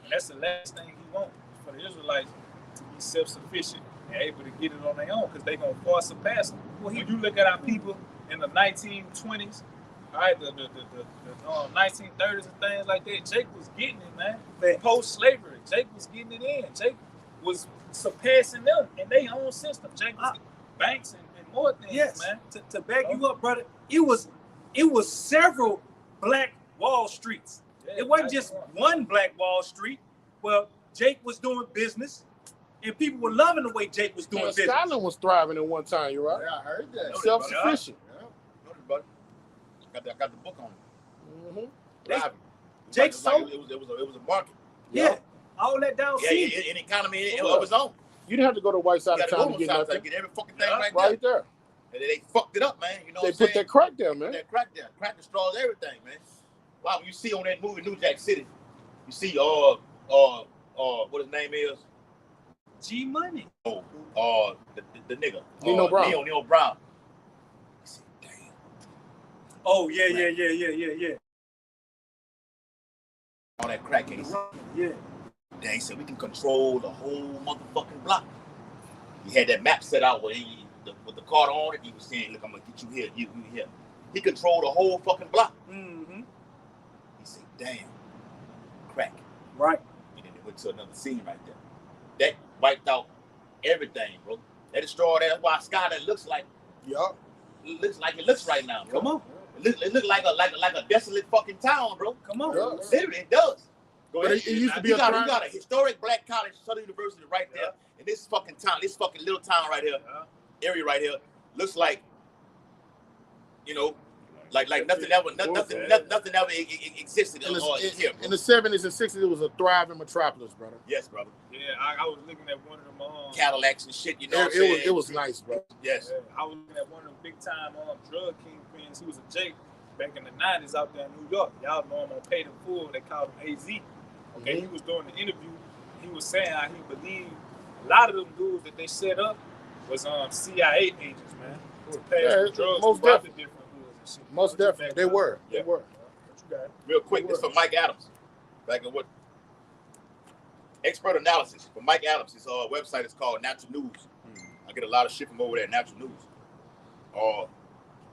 and that's the last thing he wants for the Israelites to be self-sufficient and able to get it on their own, because they gonna far surpass them. When you look at our people in the 1920s, all right, the 1930s and things like that, Jake was getting it, man. Post-slavery, Jake was getting it in. Jake was surpassing them in their own system. Jake was banks and more things, man. To back you up, brother, it was several black Wall Streets. Yeah, it wasn't just one black Wall Street. Well, Jake was doing business, and people were loving the way Jake was doing business. Scotland was thriving at one time, you're right. Yeah, I heard that. Self-sufficient. I got the book on it. Jake sold. It was a market. Yeah. All that down an economy of its own. You didn't have to go to white side of town to get nothing. Get every fucking thing right there. And they fucked it up, man. You know they what I'm saying? put that crack there, man. Crack destroys everything, man. Wow, when you see on that movie New Jack City, you see what his name is? G Money. The nigga. Nino Brown. Nino Brown. You see, damn. Oh yeah. On that crack case. Yeah. Then he said we can control the whole motherfucking block. He had that map set out with the card on it. He was saying, "Look, I'm gonna get you here, you here." He controlled the whole fucking block. Mm-hmm. He said, "Damn, crack." Right. And then they went to another scene right there. That wiped out everything, bro. That destroyed. That's why Skyline looks like. Yup. It looks like it looks right now, bro. Come on. It look like a desolate fucking town, bro. Come on. Literally, it does. But it used to be you got a historic black college, Southern University, right there, and this fucking town, this fucking little town right here, area right here, looks like, you know, like nothing ever existed in the here. In the 70s and 60s, it was a thriving metropolis, brother. Yes, brother. Yeah, I was looking at one of them Cadillacs and shit. You know, what I'm saying? It was nice, bro. Yes. Yeah, I was looking at one of them big time drug kingpins. He was a Jake back in the 90s out there in New York. Y'all know him on Paid in Full. They called him AZ. Okay, he was doing the interview. He was saying how he believed a lot of them dudes that they set up was CIA agents, man. To pass drugs most throughout the definitely. different hoods and shit. Most definitely, they were. Yeah. They were. What you got? Real quick, this for Mike Adams. Back in what? Expert analysis for Mike Adams. His website is called Natural News. I get a lot of shit from over there, Natural News. Or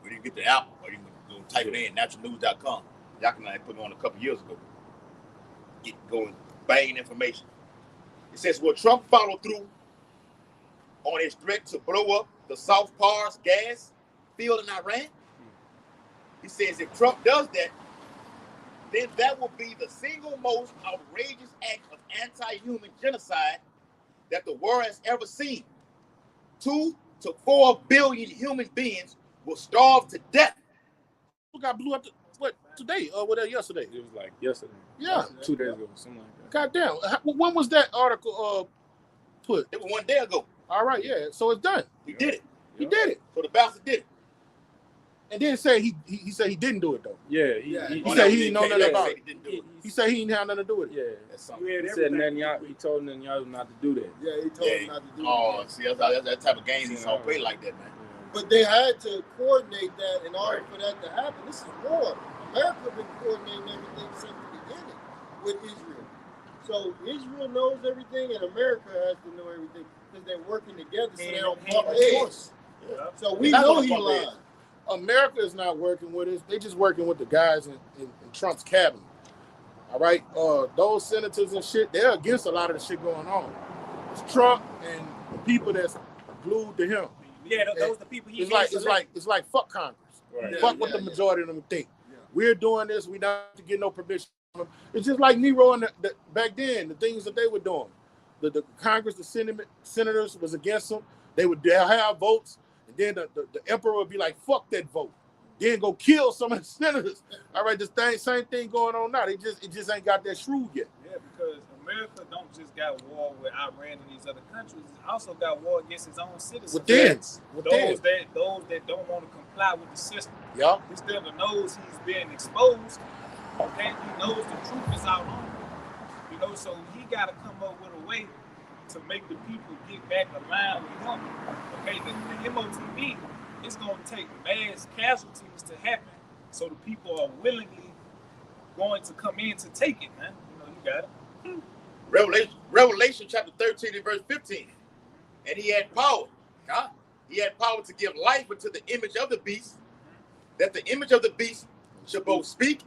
when you get the app, or you can go type it in, naturalnews.com. Y'all can put it on a couple years ago. Get going, banging information. It says, will Trump follow through on his threat to blow up the South Pars gas field in Iran? He says if Trump does that, then that will be the single most outrageous act of anti-human genocide that the world has ever seen. 2 to 4 billion human beings will starve to death. Who got blew up today? Yesterday? It was like yesterday. Yeah. 2 days ago, something like that. Goddamn. When was that article put? It was 1 day ago. All right, yeah. So it's done. He did it. He did it. So the bastard did it. And then say he said he didn't do it though. Yeah, he said he didn't know nothing about it. He said he didn't have nothing to do with it. Yeah, that's something. He said Netanyahu. He told Netanyahu not to do that. Yeah, he told him not to do that. Oh, see, that's that type of game he's gonna play like that, man. But they had to coordinate that in order for that to happen. This is war. America been coordinating everything since the beginning with Israel. So Israel knows everything, and America has to know everything because they're working together, so they don't bump heads. Yeah. So we know he lied. America is not working with us. They're just working with the guys in Trump's cabinet. All right? Those senators and shit, they're against a lot of the shit going on. It's Trump and the people that's glued to him. Yeah, those are the people he it's like fuck Congress. Right. Fuck what the majority of them think. Yeah. We're doing this, we not to get no permission from them. It's just like Nero and back then, the things that they were doing. The Congress, the senators was against them. They'll have votes. And then the emperor would be like, fuck that vote. Then go kill some of the senators. All right, same thing going on now. It just ain't got that shrewd yet. Yeah, because America don't just got war with Iran and these other countries. It also got war against its own citizens. Those that don't want to comply with the system. Yeah. This devil knows he's being exposed. Okay, he knows the truth is out on him. You know, so he got to come up with a way to make the people get back aligned with him. Okay, the MOTV, it's going to take mass casualties to happen, so the people are willingly going to come in to take it, man. You know, you got it. Revelation chapter 13 and verse 15. And he had power. Huh? He had power to give life unto the image of the beast, that the image of the beast should both speak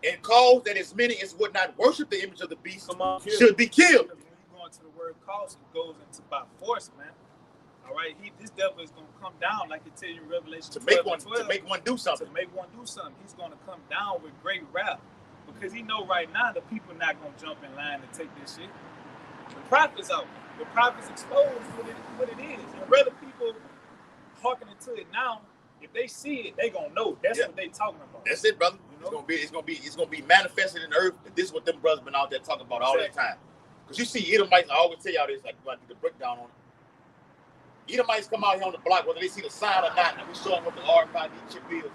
and cause that as many as would not worship the image of the beast should be killed. When you go into the word cause, it goes into by force, man. All right, this devil is going to come down, like it tell you in Revelation 12, to make one do something. To make one do something. He's going to come down with great wrath, because he know right now the people not going to jump in line to take this shit. The prophets out. The prophets expose what it is. And whether people hearkening to it now, if they see it, they gonna know. That's what they talking about. That's it, brother. You know? It's gonna be manifested in the earth. This is what them brothers been out there talking about all that time. Because you see Edomites, I always tell y'all this, like when I do the breakdown on it. Edomites come out here on the block, whether they see the sign or not, and we show them what the RFID chip is.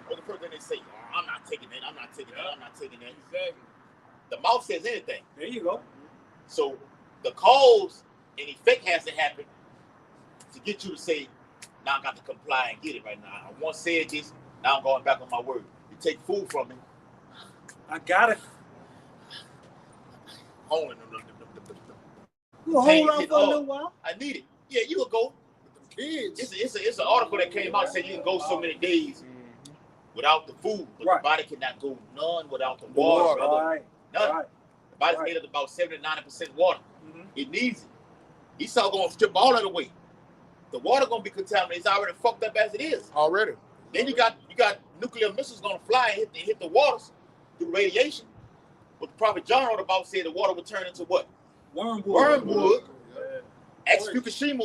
Or the first thing they say, oh, I'm not taking that, I'm not taking that, I'm not taking that. Exactly. The mouth says anything. There you go. So the cause and effect has to happen to get you to say, now I got to comply and get it right now. I once said this, now I'm going back on my word. You take food from me. I got it. Hold on. You hold on for a little while. I need it. Yeah, you will go. Kids. It's an article that came out saying you can go so many days without the food, but the body cannot go none without the water, brother. Right. None. Right. The body's made of about 70 to 90% water. It needs it. Esau gonna strip all of it away. The water gonna be contaminated. It's already fucked up as it is. Already. Then you got nuclear missiles gonna fly and hit the waters through radiation. But the prophet John wrote about said the water would turn into what? Wormwood. Ex Fukushima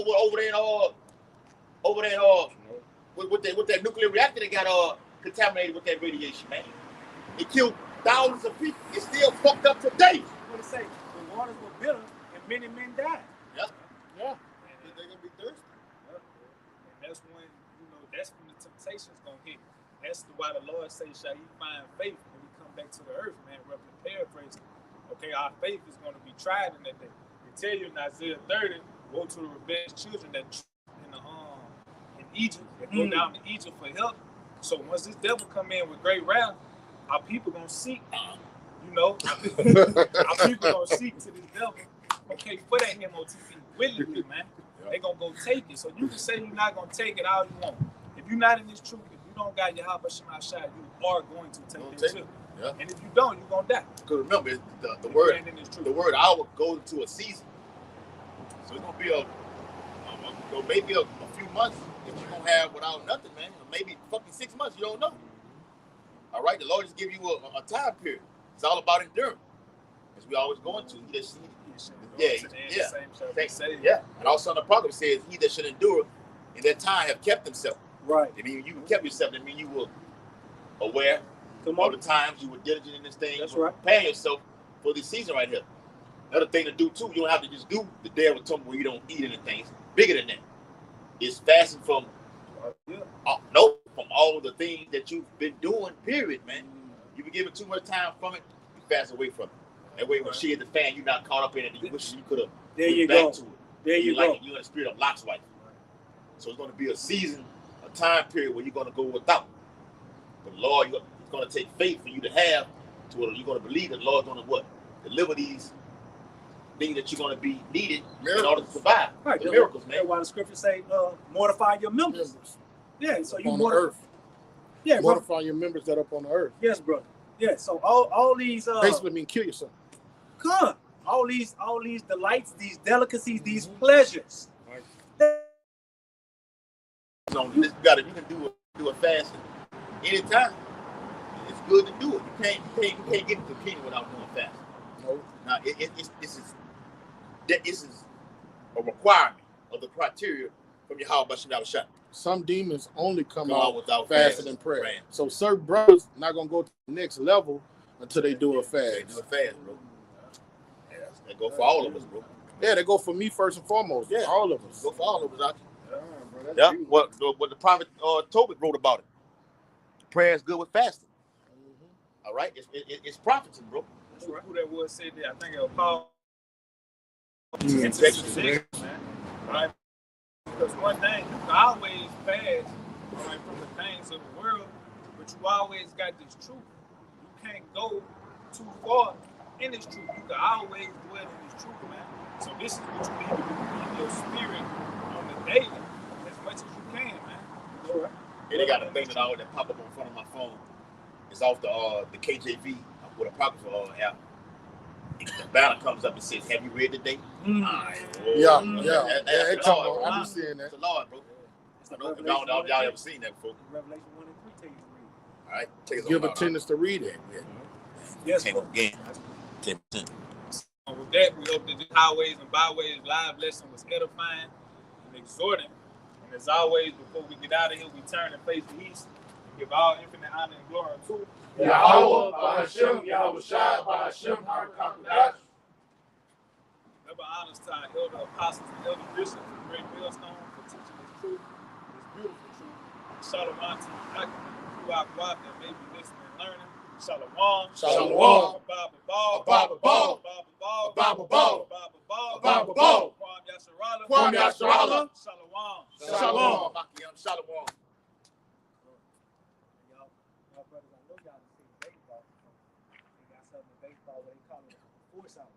over there with that nuclear reactor that got contaminated with that radiation, man. It killed thousands of people. It's still fucked up today. What to say? The waters were bitter and many men died. Yeah. They're gonna be thirsty. And that's when, that's when the temptation's gonna hit. That's why the Lord says, shall he find faith when we come back to the earth, man. Roughly paraphrasing. Okay, our faith is gonna be tried in that day. They tell you in Isaiah 30, go to the rebellious children that in Egypt, that go down to Egypt for help. So once this devil come in with great wrath, our people gonna seek, our people gonna seek to this devil. Okay, for that MOTV willingly, man. They gonna go take it. So you can say you're not gonna take it all you want. If you're not in this truth, if you don't got your Habashima shot, you are going to take that too. Yeah. And if you don't, you're gonna die. Because remember, the word hour goes into a season. So it's gonna be maybe a few months if you're gonna have without nothing, man. Or maybe fucking 6 months, you don't know. All right, the Lord just give you a time period. It's all about endurance. As we always go into. And also in the proverb says, he that should endure in that time have kept himself. Right. I mean, you kept yourself. I mean, you were aware all the times, you were diligent in this thing. That's you were preparing yourself for this season right here. Another thing to do too, you don't have to just do the day of atonement where you don't eat anything. It's bigger than that. It's fasting from from all the things that you've been doing, period, man. You've been giving too much time from it, you fast away from it. That way when she hit the fan, you're not caught up in it. You wish you could have went back to it. There you go. You're in the spirit of Lot's wife. So it's going to be a season, a time period where you're going to go without. But Lord, it's going to take faith for you to have to where you're going to believe that the Lord's going to what? Deliver these things that you're going to be needed in order to survive. Right. The miracles, man. That's why the scriptures say, mortify your members. Yeah, so you on the earth. Yeah, mortify your members that are up on the earth. Yes, brother. Yeah, so all these basically mean kill yourself. Come. All these delights, these delicacies, these pleasures. Right. So you can do a fast anytime. It's good to do it. You can't get into the kingdom without doing fast. No. Now this is a requirement of the criteria from your Habashim shot. Some demons only come out without fasting and prayer. So certain brothers not gonna go to the next level until they do a fast. They do a fast, bro. Yeah, they go for all of us, bro. Yeah, they go for me first and foremost. Yeah, all of us. Go for all of us, yeah, what the prophet Tobit wrote about it. Prayer is good with fasting. All right, it's profiting, bro. That's right. Who that was said that? I think it was Paul. Intersect, man. Right? Because one thing, you can always pass, all right, from the things of the world, but you always got this truth. You can't go too far in this truth. You can always dwell in this truth, man. So this is what you need to do in your spirit on the daily, as much as you can, man. All right. Yeah, they got a thing that pop up in front of my phone. It's off the KJV with a Apocrypha app. The banner comes up and says, "Have you read today?" Yeah. It come on. I be seeing that. It's the Lord, bro. I don't know if y'all ever seen that before. Revelation 1 and 3 tell you to read. All right, take us Give on attendance to read it. Yeah. Yes, came up again. 10%. With that, we hope that this Highways and Byways live lesson was edifying and exhorting. And as always, before we get out of here, we turn and face the east and give all infinite honor and glory to Yahweh, Ba'ashem, Yahweh Shai, Ba'ashem, HaKadosh. Remember honors to our elder apostles and elder bishops of the great millstone for teaching this truth, this beautiful truth. Shalom to you, throughout God that may be listening and learning. Shalom. Shalom. Abba Ball. Abba Ball. Abba Ball. Abba Ball. Abba Ball. Abba Ball. Kwam Yasharala. Kwam Yasharala. Shalom. Shalom. Shalom. Y'all brothers, I know y'all have seen baseball. They got something in baseball where they call it a force out.